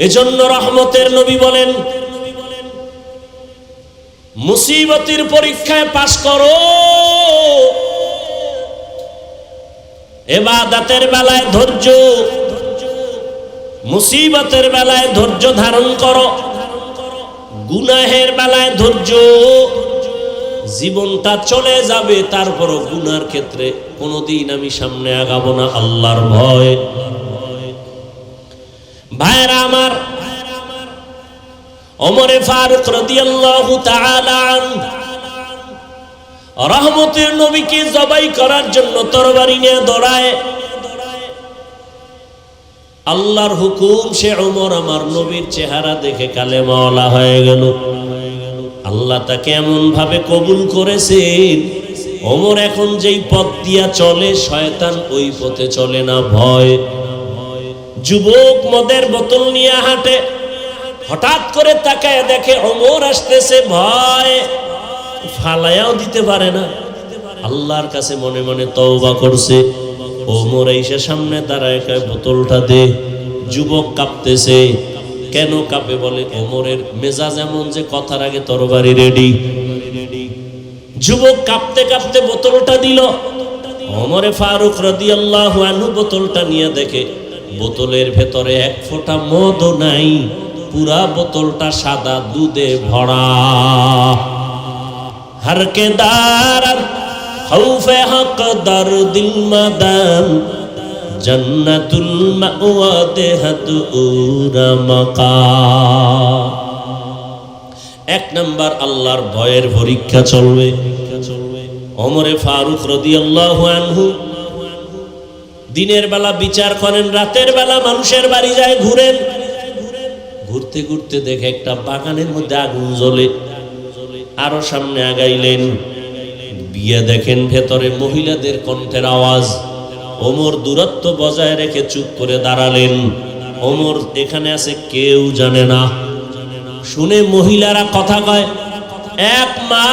এজন্য রহমতের নবী বলেন, মুসিবতের পরীক্ষায় পাস করো, ইবাদতের বেলায় ধৈর্য, মুসিবতের বেলায় ধৈর্য ধারণ করো, গুনাহের বেলায় ধৈর্য। জীবনটা চলে যাবে, তারপরও গুনার ক্ষেত্রে কোনোদিন আমি সামনে আগাবো না, আল্লাহর ভয়। ভাইরা আমার, ওমরে ফারুক রাদিয়াল্লাহু তাআলা আনহু রহমতের নবীকে জবাই করার জন্য তরবারি নিয়ে দৌড়ায়। আল্লাহর হুকুম, সে ওমর আমার নবীর চেহারা দেখে কালেমাওয়ালা হয়ে গেল। আল্লাহ তাকে এমন ভাবে কবুল করেছেন, ওমর এখন যেই পথ দিয়া চলে শয়তান ওই পথে চলে না, ভয়। যুবক মদের বোতল নিয়ে হাঁটে, হঠাৎ করে তাকায় দেখে ওমর আসতেছে, ভয়, ফালায়াও দিতে পারে না। আল্লাহর কাছে মনে মনে তওবা করছে। ওমর এসে সামনে দাঁড়ায়, বোতলটা দে। যুবক কাঁপতেছে। কেন কাঁপে? বলে ওমরের মেজাজ এমন যে কথার আগে তরবারি রেডি। যুবক কাঁপতে কাঁপতে বোতলটা দিল। ওমরে ফারুক রাদিয়াল্লাহু আনহু বোতলটা নিয়ে দেখে বোতলের ভেতরে 1 ফোঁটা মদও নাই, পুরা বোতলটা সাদা দুধে ভরা। हर के दारत खौफे हक दर दिल मदम जन्नतुल मावा देहत उरा मकाम। 1 নম্বর আল্লাহর ভয়ের পরীক্ষা চলবে। ওমরে ফারুক রাদিয়াল্লাহু আনহু দিনের বেলা বিচার করেন, রাতের বেলা মানুষের বাড়ি যায় ঘুরেন। ঘুরতে ঘুরতে দেখে একটা বাগানের মধ্যে আগুন জ্বলে। আরো সামনে আগাইলেন, বিয়ে দেখেন ভেতরে মহিলাদের কণ্ঠের আওয়াজ। ওমর দূরত্ব বজায় রেখে চুপ করে দাঁড়ালেন। ওমর এখানে আছে কেউ জানে না। শুনে মহিলারা কথা কয়। এক মা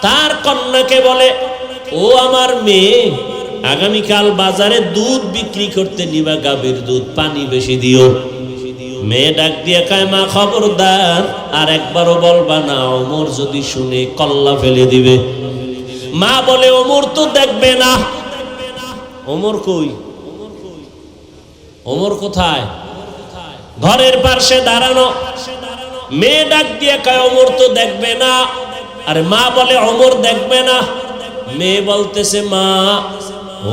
তার কন্যাকে বলে, ও আমার মেয়ে, আগামীকাল বাজারে দুধ বিক্রি করতে নিবা, গাভীর দুধ, পানি বেশি দিও। মেয়ে ডাক দিয়ে কয়, মা খবরদার, আর একবারও বলবা না, ওমর যদি শুনে কল্লা ফেলে দিবে। মা বলে, ওমর তো দেখবে না। ওমর কই? ওমর কোথায়? ঘরের পাশে দাঁড়ানো। মেয়ে ডাক দিয়ে কয়, ওমর তো দেখবে না। আরে মা বলে, ওমর দেখবে না। মেয়ে বলতেছে, মা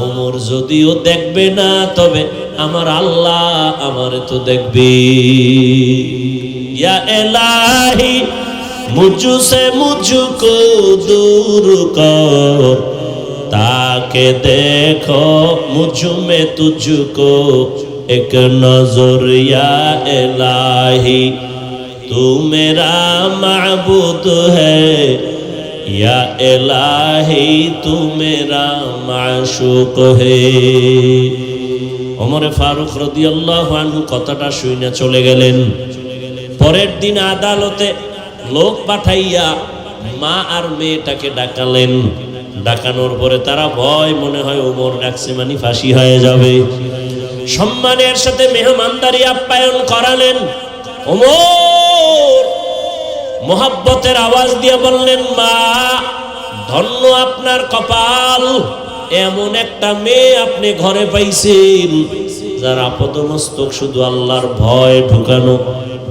ওমর যদিও দেখবে না, তবে আমার আল্লাহ আমারে তো দেখবে। ইয়া ইলাহি মুঝসে মুঝকো দূর কর, তাকে দেখো মুঝ में तुझको एक नजर। या इलाही तू मेरा माबूद है, या इलाही तू मेरा माशूक है। ওমর ফারুক রাদিয়াল্লাহু আনহু কথাটা শুনে চলে গেলেন। পরের দিন আদালতে লোক পাঠাইয়া মা আর মেয়েটাকে ডাকালেন। ডাকানোর পরে তারা ভয়, মনে হয় ওমর ডাকছে মানে ফাঁসি হয়ে যাবে। সম্মানের সাথে মেহমানদারি আপ্যায়ন করালেন। ওমর মোহাব্বতের আওয়াজ দিয়ে বললেন, মা ধন্য আপনার কপাল, এমন একটা মেয়ে আপনি ঘরে পাইছেন যার আপাদমস্তক শুধু আল্লাহর ভয় ঢুকানো,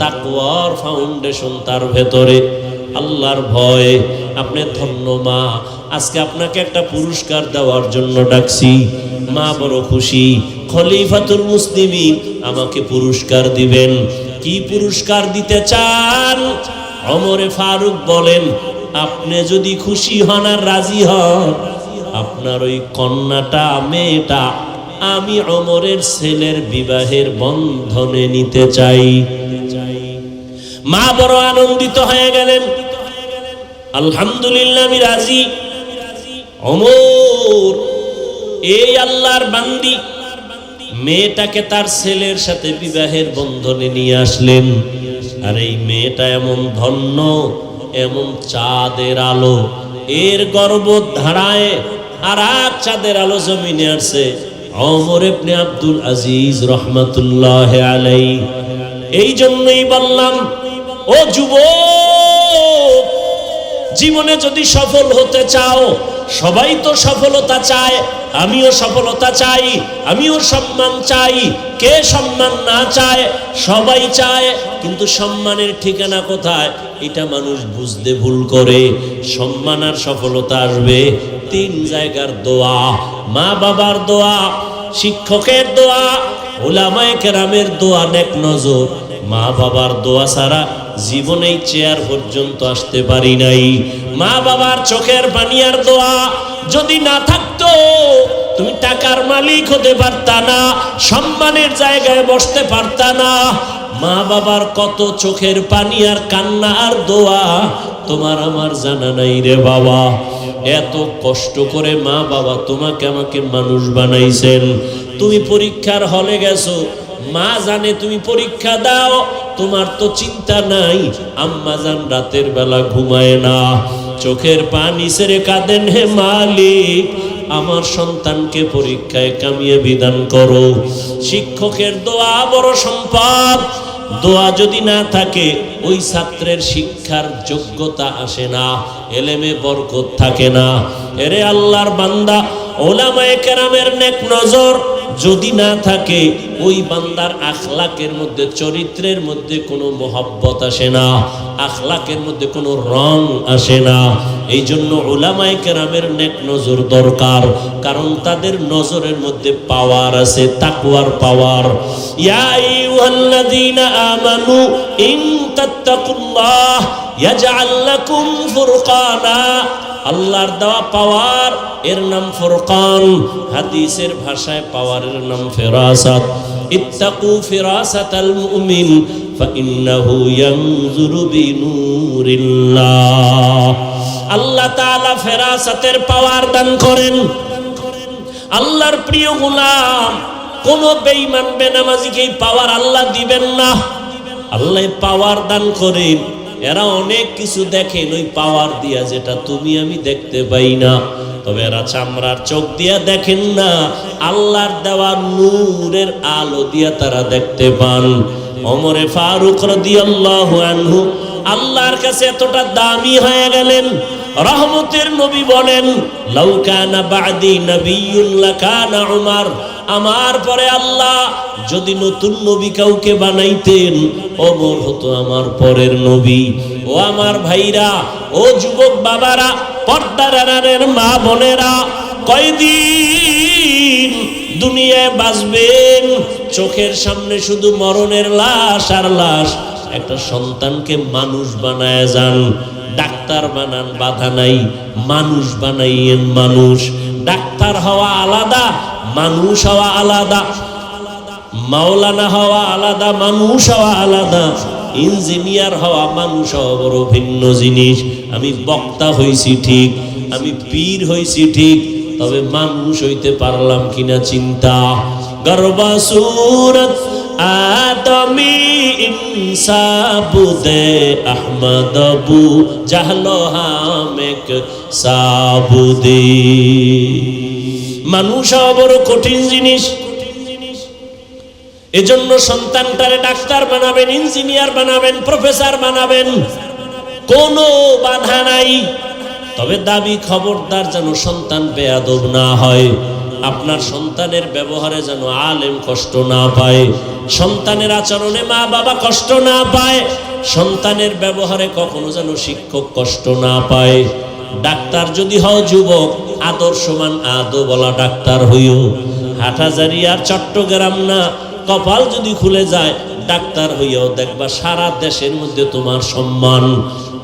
তাকওয়ার ফাউন্ডেশন তার ভেতরে, আল্লাহর ভয়। আপনি ধন্য মা, আজকে আপনাকে একটা পুরস্কার দেওয়ার জন্য ডাকছি। মা বড় খুশি। খলিফাতুল মুসলিমিন আমাকে পুরস্কার দিবেন। কি পুরস্কার দিতে চান? ওমরে ফারুক বলেন, আপনি যদি খুশি হন আর রাজি হন, আপনার ওই কন্যাটা, মেয়েটা আমি ওমরের ছেলের বিবাহের বন্ধনে নিতে চাই। মা বড় আনন্দিত হয়ে গেলেন। আলহামদুলিল্লাহ, আমি রাজি। ওমর এই আল্লাহর বান্দি মেয়েটাকে তার ছেলের সাথে বিবাহের বন্ধনে নিয়ে আসলেন। আর এই মেয়েটা এমন ধন্য, এমন চাঁদের আলো, এর গর্ব ধারায় আর এক চাঁদের আলো জমিনে আসছে। ওমর ইবনে আব্দুল আজিজ রহমাতুল্লাহ আলাইহি। এই জন্যই বললাম, ও যুবক, জীবনে যদি সফল হতে চাও, সবাই তো সফলতা চায়, আমিও সফলতা চাই, আমিও সম্মান চাই। কে সম্মান না চায়? সবাই চায়, কিন্তু সম্মানের ঠিকানা কোথায় এটা মানুষ বুঝতে ভুল করে। সম্মান আর সফলতা আসবে তিন জায়গার দোয়া: মা বাবার দোয়া, শিক্ষকের দোয়া, উলামায়ে কেরামের দোয়া, নেক নজর। মা বাবার দোয়া ছাড়া জীবনেই চেয়ার পর্যন্ত আসতে পারি নাই। মা বাবার চোখের পানি আর দোয়া যদি না থাকতো, তুমি টাকার মালিক হতে পারতা না, সম্মানের জায়গায় বসতে পারতা না। মা বাবার কত চোখের পানি আর কান্না আর দোয়া তোমার আমার জানা নাই রে বাবা। এত কষ্ট করে মা বাবা তোমাকে আমাকে মানুষ বানাইছেন। তুমি পরীক্ষার হলে গেছো, মা জানে তুমি পরীক্ষা দাও, তোমার তো চিন্তা নাই। আম্মা জান রাতের বেলা ঘুমায় না, চোখের পানি ছেড়ে কাঁদেন, হে মালিক আমার সন্তানকে পরীক্ষায় কামিয়ে বিধান করো। শিক্ষকের দোয়া বড় সম্পদ। দোয়া যদি না থাকে, ওই ছাত্রের শিক্ষার যোগ্যতা আসে না, এলেমে বরকত থাকে না। এরে আল্লাহর বান্দা, উলামায়ে কেরামের নেক নজর যদি না থাকে, ওই বান্দার আখলাকের মধ্যে, চরিত্রের মধ্যে কোনো মহব্বত আসে না, আখলাকের মধ্যে কোনো রং আসে না। এই জন্য উলামায়ে কেরামের নেক নজর দরকার, কারণ তাদের নজরের মধ্যে পাওয়ার আছে, তাকওয়ার পাওয়ার। ইয়া আইয়ুহাল্লাযীনা আমানু ইন তাত্তাকুল্লাহ ইয়াজআল লাকুম ফুরকানা। আল্লাহর দেওয়া পাওয়ার, এর নাম ফুরকান। হাদিসের ভাষায় পাওয়ারের নাম ফিরাসাত। ইত্তাকু ফিরাসাতাল মুমিন ফাইন্নাহু ইয়ানজুরু বিনূরিল্লাহ। আল্লাহ তাআলা ফিরাসাতের পাওয়ার দান করেন। আল্লাহর প্রিয় গোলাম, কোন বেঈমান বেনামাজিকে এই পাওয়ার আল্লাহ দিবেন না। আল্লাহ পাওয়ার দান করেন। এরা অনেক কিছু দেখেন ওই পাওয়ার দিয়া, যেটা তুমি আমি দেখতে পাই না। তবে এরা চামড়ার চোখ দিয়া দেখেন না, আল্লাহর দেওয়া নূরের আলো দিয়া তারা দেখতে পান। ওমরে ফারুক রাদিয়াল্লাহু আনহু আল্লাহর কাছে এতটা দামি হয়ে গেলেন। রহমতের নবী বলেন, লাউ কানা বাদি নবিয়্যুন লাকানা উমর। আমার পরে আল্লাহ যদি নতুন নবী কাউকে বানাইতেন, ওমর হতো আমার পরের নবী। ও আমার ভাইরা, ও যুবক বাবারা, পর্দার আড়ালের মা বোনেরা, কয়দিন দুনিয়ায় বাঁচবেন? চোখের সামনে শুধু মরণের লাশ আর লাশ। একটা সন্তানকে মানুষ বানায় যান, ডাক্তার বানান, বাধা নাই, মানুষ বানাইয়েন মানুষ। ডাক্তার হওয়া আলাদা, মানুষ হওয়া আলাদা, মাওলানা হওয়া আলাদা, মানুষ হওয়া আলাদা, ইঞ্জিনিয়ার হওয়া মানুষ হওয়া বড় ভিন্ন জিনিস। আমি বক্তা হইছি ঠিক, আমি পীর হইছি ঠিক, তবে মানুষ হইতে পারলাম কিনা চিন্তা। গর্বা সুরত আদমি ইনসাবুদে আহমদ বু জাহলো হামেক সাবুদে। মানুষ হওয়া বড় কঠিন জিনিস। এজন্য সন্তানটারে ডাক্তার বানাবেন, ইঞ্জিনিয়ার বানাবেন, প্রফেসর বানাবেন, কোনো বাধা নাই। তবে দাবি খবরদার যেন সন্তান বেয়াদব না হয়। আপনার সন্তানের ব্যবহারে যেন আলেম কষ্ট না পায়, সন্তানের আচরণে মা বাবা কষ্ট না পায়, সন্তানের ব্যবহারে কখনো যেন শিক্ষক কষ্ট না পায়। ডাক্তার যদি হও যুবক, আদর্শমান আদো বলা ডাক্তার হইও। হাটহাজারী আর চট্টগ্রাম না, কপাল যদি খুলে যায় ডাক্তার হইয়াও দেখবা সারা দেশের মধ্যে তোমার সম্মান।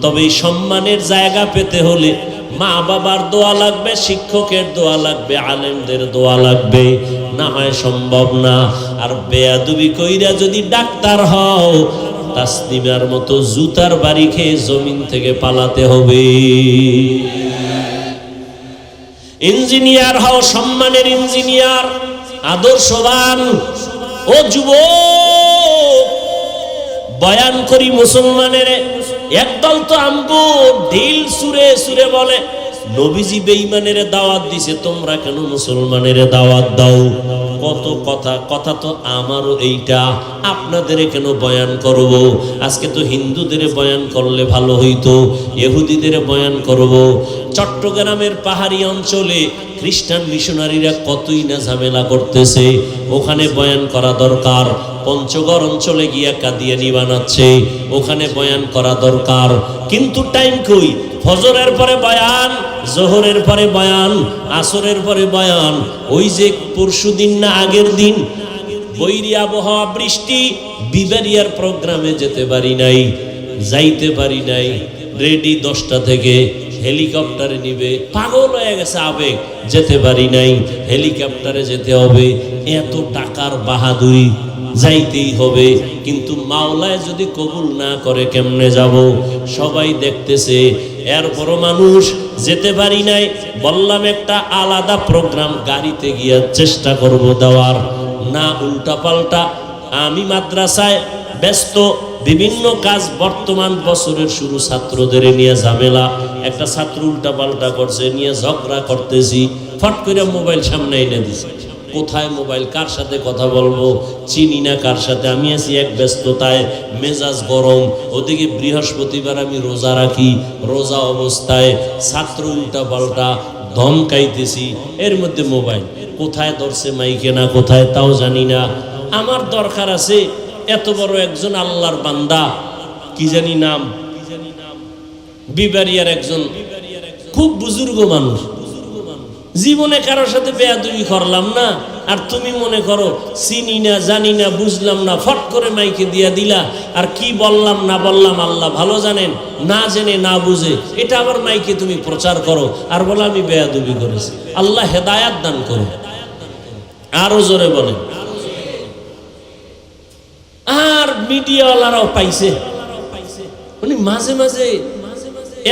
তবে এই সম্মানের জায়গা পেতে হলে মা বাবার দোয়া লাগবে, শিক্ষকের দোয়া লাগবে, আলেমদের দোয়া লাগবে, না হয় সম্ভব না। আর বেয়াদবি কইরা যদি ডাক্তার হও, তাসলিমার মতো জুতার বাড়ি খেয়ে জমিন থেকে পালাতে হবে। ইঞ্জিনিয়ার হও, সম্মানের ইঞ্জিনিয়ার, আদর্শবান। ও যুবক, বয়ান করি মুসলমানের একদল তো আমগো ঢিল সুরে সুরে বলে নবীজি বেঈমানের দাওয়াত দিছে, তোমরা কেন মুসলমানের দাওয়াত দাও? কত কথা, কথা তো আমারও এইটা, আপনাদের কেন বয়ান করব? আজকে তো হিন্দুদের বয়ান করলে ভালো হইতো, ইহুদিদের বয়ান করব। চট্টগ্রামের পাহাড়ি অঞ্চলে খ্রিস্টান মিশনারিরা কতই না ঝামেলা করতেছে, ওখানে বয়ান করা দরকার। পঞ্চগড় অঞ্চলে গিয়া কাদিয়ানি বানাচ্ছে, ওখানে বয়ান করা দরকার। কিন্তু টাইম কই? ফজরের পরে বয়ান, জোহরের পরে বয়ান, আসরের পরে বয়ান। ওই যে পরশুদিন না আগের দিন বৈরী আবহাওয়া, বৃষ্টি, বিবারিয়ার প্রোগ্রামে যেতে পারি নাই, যাইতে পারি নাই। রেডি 10টা থেকে, হেলিকপ্টারে নিবে, পাগল হয়ে গেছে আবেগ, যেতে পারি নাই। হেলিকপ্টারে যেতে হবে, এত টাকার বাহাদুরি, যাইতেই হবে। কিন্তু মাওলায় যদি কবুল না করে কেমনে যাব? সবাই দেখতেছে, এরপরও মানুষ যেতে পারি নাই। বললাম একটা আলাদা প্রোগ্রাম গাড়িতে গিয়ে চেষ্টা করব দেওয়ার, না উল্টা পাল্টা। আমি মাদ্রাসায় ব্যস্ত, বিভিন্ন কাজ, বর্তমান বছরের শুরু, ছাত্রদের নিয়ে ঝামেলা। একটা ছাত্র উল্টা পাল্টা করছে, নিয়ে ঝগড়া করতেছি, ফট করে মোবাইল সামনে এনে দিছে। কোথায় মোবাইল, কার সাথে কথা বলবো, চিনি না কার সাথে। আমি আছি এক ব্যস্ততায়, মেজাজ গরম। ওদিকে বৃহস্পতিবার আমি রোজা রাখি, রোজা অবস্থায় ছাত্র উল্টা পাল্টা ধমকাইতেছি, এর মধ্যে মোবাইল কোথায় ধরছে, মাইকে না কোথায় তাও জানি না। আমার দরকার আছে, এত বড় একজন আল্লাহর বান্দা, কি জানি নাম, বিবারিয়ার একজন খুব বুজুর্গ মানুষ, জীবনে কারোর সাথে বেয়াদবি করলাম না, আর তুমি মনে করো চিনি না, জানি না, বুঝলাম না, ফট করে মাইকে দিয়া দিলা। আর কি বললাম না বললাম আল্লাহ ভালো জানেন, না জেনে না বুঝে এটা আবার মাইকে তুমি প্রচার করো, আর বলো আমি বেয়াদবি করেছি। আল্লাহ হেদায়াত দান করো। আরো জোরে বলেন। আর মিডিয়াওয়ালারাও পাইছে, মানে মাঝে মাঝে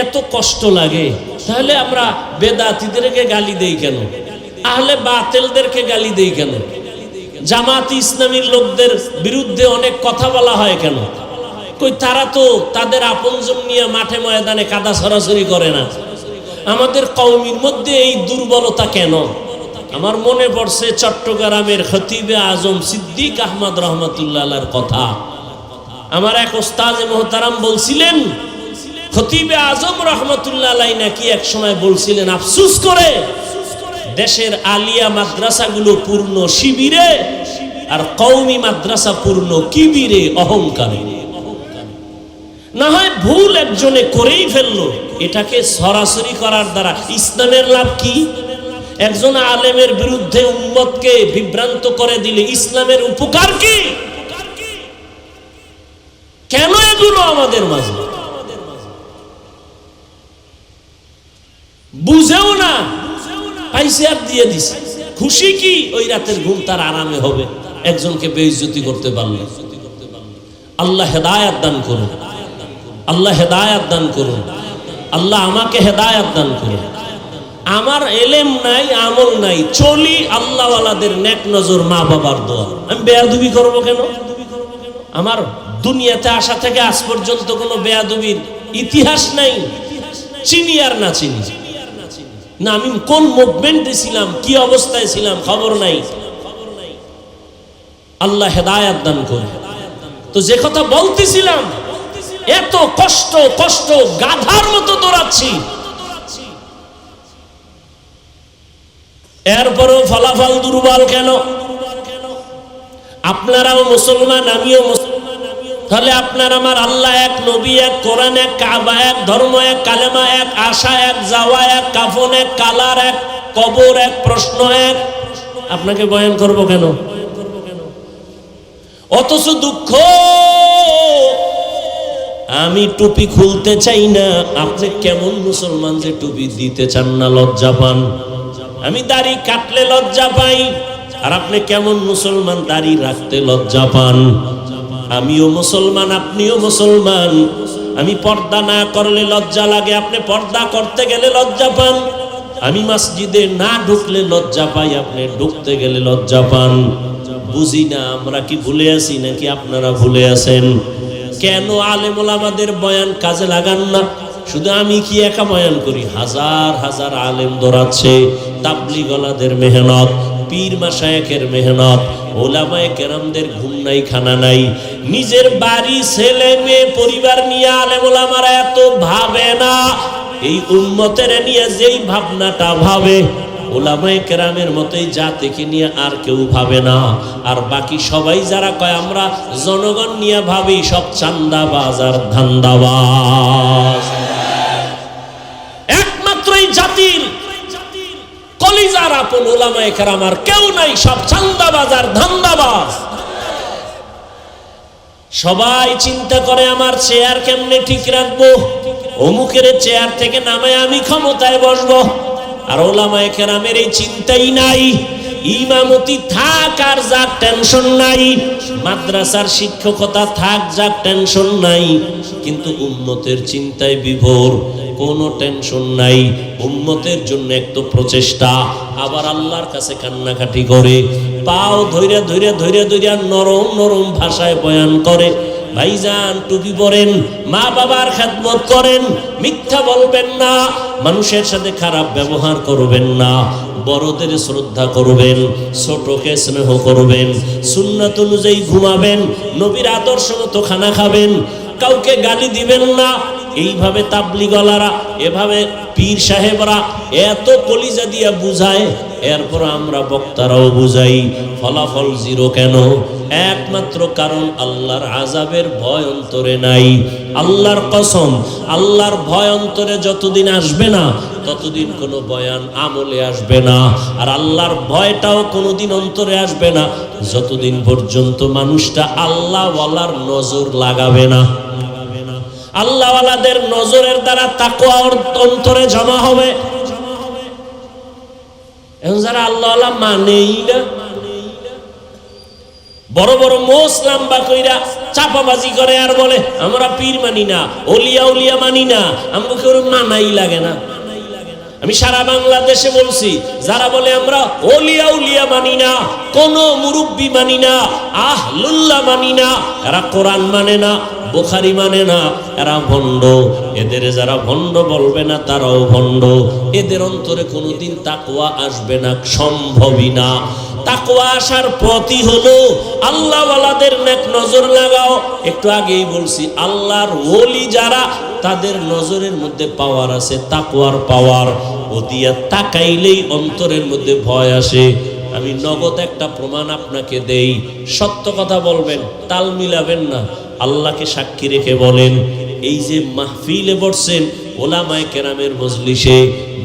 এত কষ্ট লাগে। তাহলে আমরা বেদাতীদেরকে গালি দেই কেন? আহলে বাতিলদেরকে গালি দেই কেন? জামাত ইসলামীর লোকদের বিরুদ্ধে অনেক কথা বলা হয় কেন? কই তারা তো তাদের আপনজন নিয়ে মাঠে ময়দানে কাদা সরাসরি করে না। আমাদের কওমের মধ্যে এই দুর্বলতা কেন? আমার মনে পড়ছে চট্টগ্রামের খতিবে আজম সিদ্দিক আহমদ রহমতুল্লাহ আলাইহির কথা। আমার এক ওস্তাদ মুহতারাম বলছিলেন, খতিবে আজম রহমতুল্লাহ আলাইহি নাকি এক সময় বলছিলেন, আফসোস করে দেশের আলিয়া মাদ্রাসাগুলো পূর্ণ শিবিরে আর কওমি মাদ্রাসা পূর্ণ কিবিরে, অহংকারে। না হয় ভুল একজনে করেই ফেললো, এটাকে সরাসরি করার দ্বারা ইসলামের লাভ কি? একজন আলেমের বিরুদ্ধে উম্মতকে বিভ্রান্ত করে দিলে ইসলামের উপকার কি? কেন এগুলো আমাদের মাঝে বুঝেও না, পাইছে আর দিয়ে দিছে। খুশি কি? ওই রাতের ঘুম তার আরামে হবে একজনকে বেইজ্জতি করতে পারলে। আল্লাহ হেদায়েত দান করুন, আল্লাহ হেদায়েত দান করুন, আল্লাহ আমাকে হেদায়েত দান করুন। আমার এলেম নাই, আমল নাই, চলি আল্লাহওয়ালাদের নেক নজর, মা বাবার দোয়া। আমি বেয়াদবি করবো কেন? আমার দুনিয়াতে আসা থেকে আজ পর্যন্ত কোনো বেয়াদবির ইতিহাস নাই, চিনি আর না চিনি না, আমি কোন মুভমেন্টে ছিলাম, কি অবস্থায় ছিলাম খবর নাই। আল্লাহ হেদায়েত দান করুন। তো যে কথা বলতেছিলাম, এত কষ্ট কষ্ট গাধার মতো দৌড়াচ্ছি, এরপরও ফলাফল দুর্বল কেন? আপনারাও মুসলমান, আমিও মুসলমান, তাহলে আপনার আমার আল্লাহ এক, নবী এক, কোরআন এক, কাবা এক, ধর্ম এক, কালেমা এক, আশা এক, যাওয়া এক, কাফন এক, কালার এক, কবর এক, প্রশ্ন এক। আপনাকে বয়ান করব কেন? অথচ দুঃখ, আমি টুপি খুলতে চাই না। আপনি কেমন মুসলমান যে টুপি দিতে চান না, লজ্জা পান? আমি দাড়ি কাটলে লজ্জা পাই, আর আপনি কেমন মুসলমান দাড়ি রাখতে লজ্জা পান? আমিও মুসলমান, আপনিও মুসলমান। আমি পর্দা না করলে লজ্জা লাগে, আপনি পর্দা করতে গেলে লজ্জা পান। আমি মসজিদে না ঢুকলে লজ্জা পাই, আপনি ঢুকতে গেলে লজ্জা পান। বুঝি না আমরা কি ভুলে আছি নাকি আপনারা ভুলে আছেন? কেন আলেম ওলামাদের বয়ান কাজে লাগান না? শুধু আমি কি একা বয়ান করি? হাজার হাজার আলেম দৌড়াচ্ছে, তাবলীগওয়ালাদের মেহনত, পীর মাশায়েখের মেহনত, ওলামায়ে কেরামদের ঘুম নাই, খানা নাই। নিজের বাড়ি, ছেলে মেয়ে, পরিবার নিয়ে আলেম ওলামারা এত ভাবে না। এই উম্মতের নিয়ে যেই ভাবনাটা ভাবে, ওলামায়ে কেরামের মতোই জাতিকে নিয়ে আর কেউ ভাবে না। আর বাকি সবাই যারা কয় আমরা জনগণ নিয়ে ভাবি, সব চান্দাবাজ আর ধান্দাবাজ। একমাত্র এই জাতির কলিজার আপন ওলামায়ে কেরাম আর কেউ নাই, সব চান্দাবাজ আর ধান্দাবাজ। সবাই চিন্তা করে আমার চেয়ার কেমনে ঠিক রাখবো, অমুকের চেয়ার থেকে নামায় আমি ক্ষমতায় বসবো। আর ওলামায়ে কেরামের এই চিন্তাই নাই। ইমামতি থাক আর যাক টেনশন নাই, মাদ্রাসার শিক্ষকতা থাক যাক টেনশন নাই, কিন্তু উম্মতের চিন্তায় বিভোর, কোনো টেনশন নাই। উম্মতের জন্য একটু প্রচেষ্টা, আবার আল্লাহর কাছে কান্নাকাটি করে, পাও ধৈর্য ধৈর্য ধৈর্য ধৈর্য নরম নরম ভাষায় বয়ান করে, ভাইজান টুপি পরেন, মা বাবার খেদমত করেন, মিথ্যা বলবেন না, মানুষের সাথে খারাপ ব্যবহার করবেন না, বড়দের শ্রদ্ধা করবেন, ছোটকে স্নেহ করবেন, সুন্নাত অনুযায়ী ঘুমাবেন, নবীর আদর্শ মতো খানা খাবেন, কাউকে গালি দিবেন না। এইভাবে তাবলীগওয়ালারা, এভাবে পীর সাহেবরা এত কলিজা দিয়া বুঝায়, এরপর আমরা বক্তারাও বুঝাই, ফলাফল জিরো কেন? একমাত্র কারণ আল্লাহর আযাবের ভয় অন্তরে নাই। আল্লাহর কসম, আল্লাহর ভয় অন্তরে যতদিন আসবে না, ততদিন কোনো বয়ান আমলে আসবে না। আর আল্লাহর ভয়টাও কোনোদিন অন্তরে আসবে না যতদিন পর্যন্ত মানুষটা আল্লাহওয়ালার নজর লাগাবে না। আল্লাহওয়ালাদের নজরের দ্বারা তাকওয়া অন্তরে জমা হবে। এখন যারা আল্লাহওয়ালা মানেই না, বড় বড় মোস লাম্বা কইরা চাপাবাজি করে আর বলে আমরা পীর মানি না, ওলিয়া উলিয়া মানি না, আমাকে কেউ মানাই লাগে না। আমি সারা বাংলাদেশে বলছি, যারা বলে আমরা ওলিয়া উলিয়া মানি না, কোন মুরব্বি মানি না, আহলুল্লাহ মানি না, এরা কোরআন মানে না, বুখারী মানে না, এরা ভণ্ড। এদের যারা ভণ্ড বলবে না তারাও ভণ্ড। এদের অন্তরে কোনোদিন তাকওয়া আসবে না, সম্ভবই না। তাকওয়া আসার পথই হলো আল্লাহওয়ালাদের নেক নজর লাগাও। একটু আগেই বলছি, আল্লাহর ওলি যারা, তাদের নজরের মধ্যে পাওয়ার আছে, তাকওয়ার পাওয়ার। ও দিয়া তাকাইলেই অন্তরের মধ্যে ভয় আসে। আমি নগদ একটা প্রমাণ আপনাকে দেই, সত্য কথা বলবেন, তাল মিলাবেন না। আল্লাহকে সাক্ষী রেখে বলেন, এই যে মাহফিলে বসছেন, ওলামায়ে কেরামের মজলিসে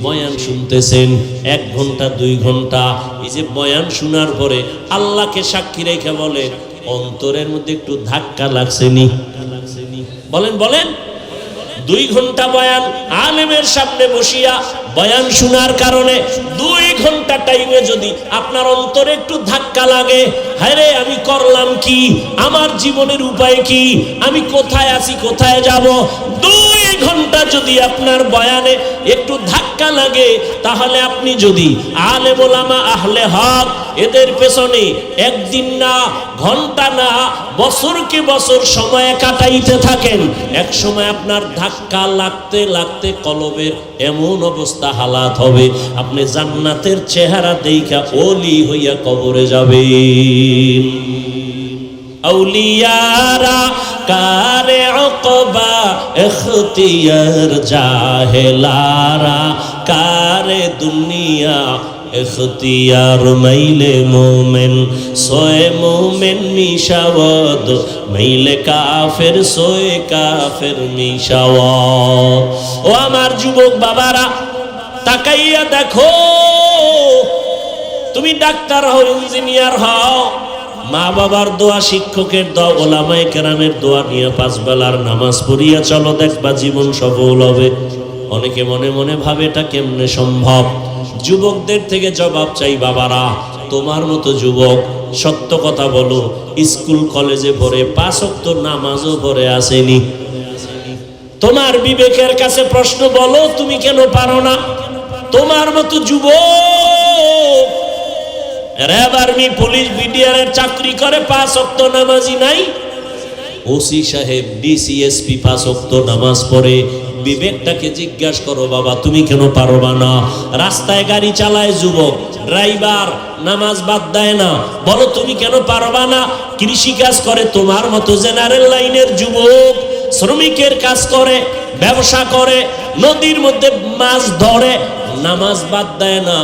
বয়ান শুনতেছেন 1 ঘন্টা 2 ঘন্টা, এই যে বয়ান শোনার পরে আল্লাহকে সাক্ষী রেখে বলে অন্তরের মধ্যে একটু ধাক্কা লাগছেনি? বলেন বলেন। 2 ঘন্টা বয়ান আলেমের সামনে বসিয়া বয়ান শোনার কারণে 2 ঘন্টা টাইমে যদি আপনার অন্তরে একটু ধাক্কা লাগে, হায় রে আমি করলাম কি, আমার জীবনের উপায় কি, আমি কোথায় আছি কোথায় যাব, 2 ঘন্টা যদি আপনার বয়ানে একটু ধাক্কা লাগে, তাহলে আপনি যদি আলেম ওলামা আহলে হক এদের পেছনে একদিন না, ঘন্টা না, বছরকে বছর সময় কাটাইতে থাকেন, এক সময় আপনার ধাক্কা লাগতে লাগতে কলবের এমন অবস্থা হালাত হবে, আপনি জান্নাতের চেহারা দেখা ওলি হইয়া কবরে যাবেন। আউলিয়ারা কারে উকবা ইখতিয়ার, জাহেলারা কারে দুনিয়া ইখতিয়ার, মাইলে মোমেন সোয়ে মোমেন মিশাওয়াদ, মাইলে কাফের সোয়ে কাফের মিশাওয়াদ। ও আমার যুবক বাবারা, তাকাইয়া দেখো, তুমি ডাক্তার হও, ইঞ্জিনিয়ার হও, মা বাবার দোয়া, শিক্ষকের দোয়া, ওলামায়ে কেরামের দোয়া নিয়ে 5 বেলার নামাজ পড়িয়া চলো, দেখবা জীবন সফল হবে। অনেকে মনে মনে ভাবে এটা কেমনে সম্ভব। যুবকদের থেকে জবাব চাই, বাবারা তোমার মতো যুবক সত্য কথা বলো, স্কুল কলেজে পড়ে 5 ওয়াক্ত নামাজও পড়ে আসেনি? তোমার বিবেকের কাছে প্রশ্ন, বলো তুমি কেন পারো না? তোমার মতো যুবক র্যাব, আর্মি, পুলিশ, বিডিআর চাকরি করে 5 ওয়াক্ত নামাজি নাই? ওসি সাহেব, ডিসি, এসপি 5 ওয়াক্ত নামাজ পড়ে। বিবেকটাকে জিজ্ঞাসা করো, বাবা তুমি কেন পারবা না? রাস্তায় গাড়ি চালায় যুবক, ড্রাইভার নামাজ বাদ দেয় না, বলো তুমি কেন পারবা না? কৃষি কাজ করে তোমার মতো জেনারেল লাইনের যুবক, শ্রমিকের কাজ করে, ব্যবসা করে, নদীর মধ্যে মাছ ধরে, নামাজ বাদ দেয় না,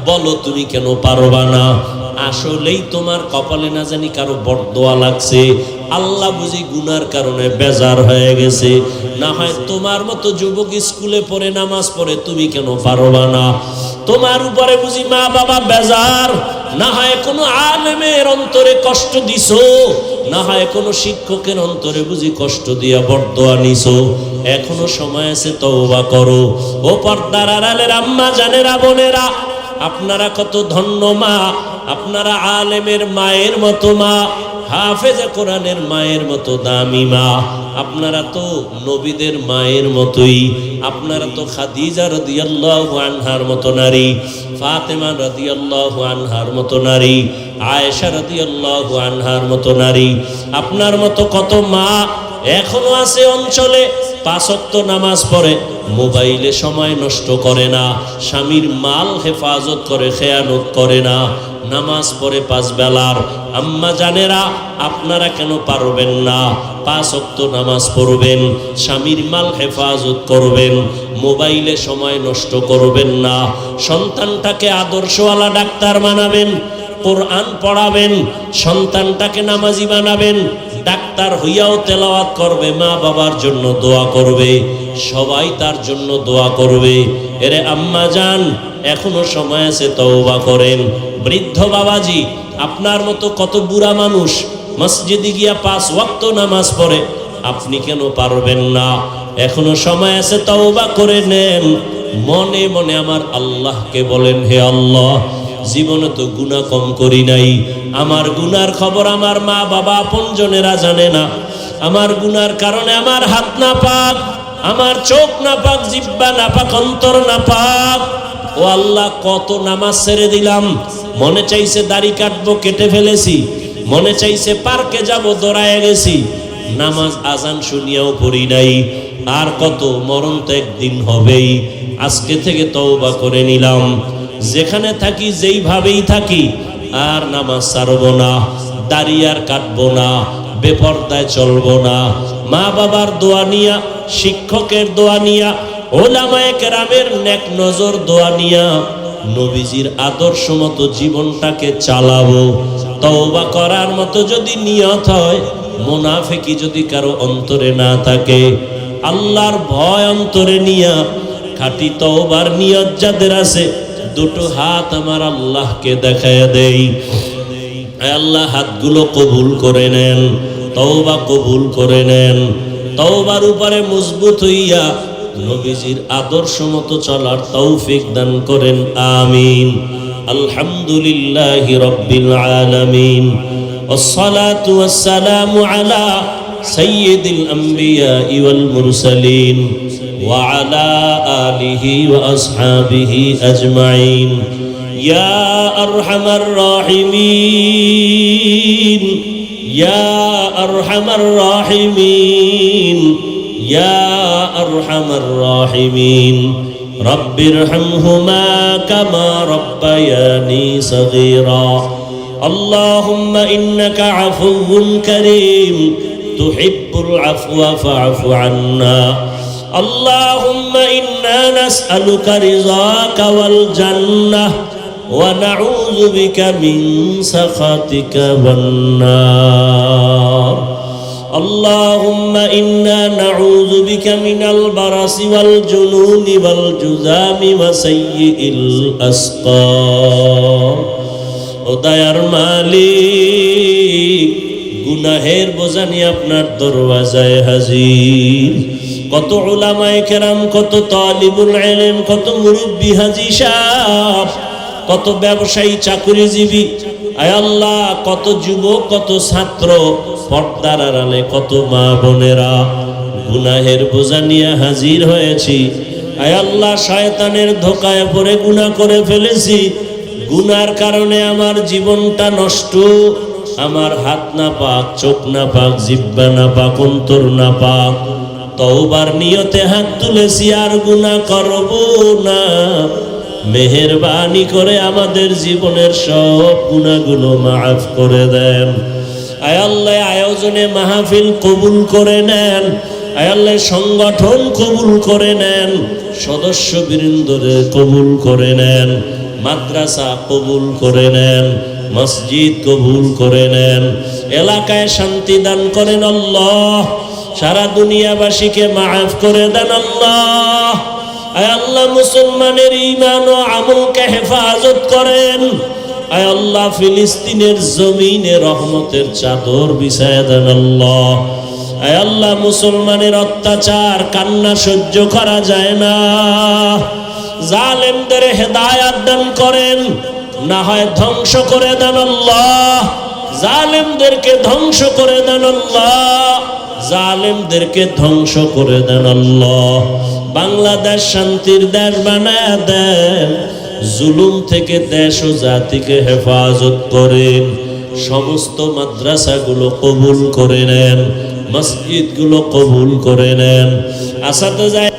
বলো তুমি কেন পারবা না? আসলেই তোমার কপালে না জানি কারো বরদোয়া লাগছে, আল্লাহ বুঝি গুনার কারণে বেজার হয়ে গেছে। না হয় তোমার মতো যুবক স্কুলে পড়ে নামাজ পড়ে, তুমি কেন পারবা না? তোমার উপরে বুঝি মা বাবা বেজার, না হয় কোনো আলেমের অন্তরে কষ্ট দিছো, না হয় কোনো শিক্ষকের অন্তরে বুঝি কষ্ট দিয়া বরদোয়া নিছো। এখনো সময় আছে, তওবা করো। ও পর্দার আড়ালের আম্মা জানেরা, বোনেরা, আপনারা কত ধন্য মা, আপনারা আলেমের মায়ের মতো মা, হাফেজে কোরআনের মায়ের মতো দামি মা, আপনারা তো নবীদের মায়ের মতোই, আপনারা তো খাদিজা রাদিয়াল্লাহু আনহার মতো নারী, ফাতেমা রাদিয়াল্লাহু আনহার মতো নারী, আয়েশা রাদিয়াল্লাহু আনহার মতো নারী। আপনার মতো কত মা এখনো আছে অঞ্চলে 5 ওয়াক্ত নামাজ পড়ে, মোবাইলে সময় নষ্ট করে না, স্বামীর মাল হেফাজত করে, খেয়ানত করে না, নামাজ পড়ে 5 বেলার। আম্মা জানেরা, আপনারা কেন পারবেন না? 5 ওয়াক্ত নামাজ পড়বেন, স্বামীর মাল হেফাজত করবেন, মোবাইলে সময় নষ্ট করবেন না, সন্তানটাকে আদর্শওয়ালা ডাক্তার বানাবেন, কোরআন পড়াবেন, সন্তানটাকে নামাজি বানাবেন, ডাক্তার হইয়াও তেলাওয়াত করবে, মা বাবার জন্য দোয়া করবে, সবাই তার জন্য দোয়া করবে। এরে আম্মা জান, এখনো সময় আছে, তওবা করেন। বৃদ্ধ বাবাজি, আপনার মতো কত বুড়া মানুষ মসজিদে গিয়া 5 ওয়াক্ত নামাজ পড়ে, আপনি কেন পারবেন না? এখনো সময় আছে, তওবা করে নেন। মনে মনে আমার আল্লাহকে বলেন, হে আল্লাহ, জীবনে তো গুনাহ কম করি নাই, আমার গুনার খবর আমার মা বাবা আপনজনেরা জানে না, আমার গুনার কারণে আমার হাত না পাক, আমার চোখ না পাক, জিহ্বা না পাক, অন্তর না পাক। ও আল্লাহ, কত নামাজ ছেড়ে দিলাম, মনে চাইছে দাড়ি কাটবো, কেটে ফেলেছি, মনে চাইছে পার্কে যাব, দৌড়ায় গেছি, নামাজ আজান শুনিয়াও পড়ি নাই। আর কত, মরণ তো একদিন হবেই, আজকে থেকে তওবা করে নিলাম, যেখানে থাকি যেইভাবেই থাকি, আর নামাজ ছাড়বো না, দাড়ি আর কাটবো না, বেপরদায় চলবো না, মা বাবার দোয়া নিয়া, শিক্ষকের দোয়া নিয়া, ওলামায়ে কেরামের নেক নজর দোয়া নিয়া, নবীজির আদর্শ মতো জীবনটাকে চালাবো। তওবা করার মতো যদি নিয়ত হয়, মুনাফিকি যদি কারো অন্তরে না থাকে, আল্লাহর ভয় অন্তরে নিয়া খাঁটি তওবার নিয়ত যাদের আছে দুটো হাত আমার আল্লাহকে দেখায় দেই। আল্লাহ হাতগুলো কবুল করে নেন, তওবা কবুল করে নেন। তওবার উপরে মজবুত হইয়া নবীজির আদর্শ মতো চলার তৌফিক দান করেন, আমিন। আলহামদুলিল্লাহি রাব্বিল আলামিন, والصلاة والسلام على سيد الأنبياء والمرسلين وعلى آله وأصحابه أجمعين. يا أرحم الراحمين، يا أرحم الراحمين، يا أرحم الراحمين، رب ارحمهما كما ربياني صغيرا. اللهم إنك عفو كريم تحب العفو فاعف عنا. اللهم إنا نسألك رضاك والجنة ونعوذ بك من سخطك والنار. اللهم إنا نعوذ بك من البرص والجنون والجذام وسيء الأسقام. ও দয়ার মালিক, গুনাহের বোঝা নিয়ে আপনার দরওয়াজায় হাজির। কত উলামায়ে কেরাম, কত তালিবুল ইলম, কত মুরব্বি হাজী সাহেব, কত ব্যবসায়ী চাকরিজীবী, আয় আল্লাহ, কত যুবক, কত ছাত্র, পর্দার আড়ালে কত মা বোনেরা গুনাহের বোঝা নিয়ে হাজির হয়েছি। আয় আল্লাহ, শয়তানের ধোকায় পড়ে গুনাহ করে ফেলেছি। গুনার কারণে আমার জীবনটা নষ্ট, আমার হাত না পাক, চোখ না পাক, জিহ্বা না পাক, অন্তর না পাক। তওবার নিয়তে হাত তুলেছি, আর গুনাহ করব না। মেহেরবানি করে আমাদের জীবনের সব গুনাহগুলো মাফ করে দেন। আয় আল্লাহ, আয়োজনে মাহফিল কবুল করে নেন। আয় আল্লাহ, সংগঠন কবুল করে নেন, সদস্যবৃন্দরে কবুল করে নেন, মাদ্রাসা কবুল করে নেন, মসজিদ কবুল করে নেন, এলাকায় শান্তি দান করেন আল্লাহ। সারা দুনিয়াবাসীকে মাফ করে দেন আল্লাহ। আয় আল্লাহ, মুসলমানের ঈমান ও আমলকে হেফাজত করেন। আয় আল্লাহ, ফিলিস্তিনের জমিনে রহমতের চাদর বিছায়া দেন আল্লাহ। আয় আল্লাহ, মুসলমানের অত্যাচার কান্না সহ্য করা যায় না। জালেমদের হেদায়াত দান করেন, না হয় ধ্বংস করে দেন আল্লাহ। জালেমদেরকে ধ্বংস করে দেন আল্লাহ, জালেমদেরকে ধ্বংস করে দেন আল্লাহ। বাংলাদেশ শান্তির দেশ বানায় দেন, জুলুম থেকে দেশ ও জাতিকে হেফাজত করেন। সমস্ত মাদ্রাসাগুলো কবুল করে নেন, মসজিদগুলো কবুল করে নেন। আসাতে যায়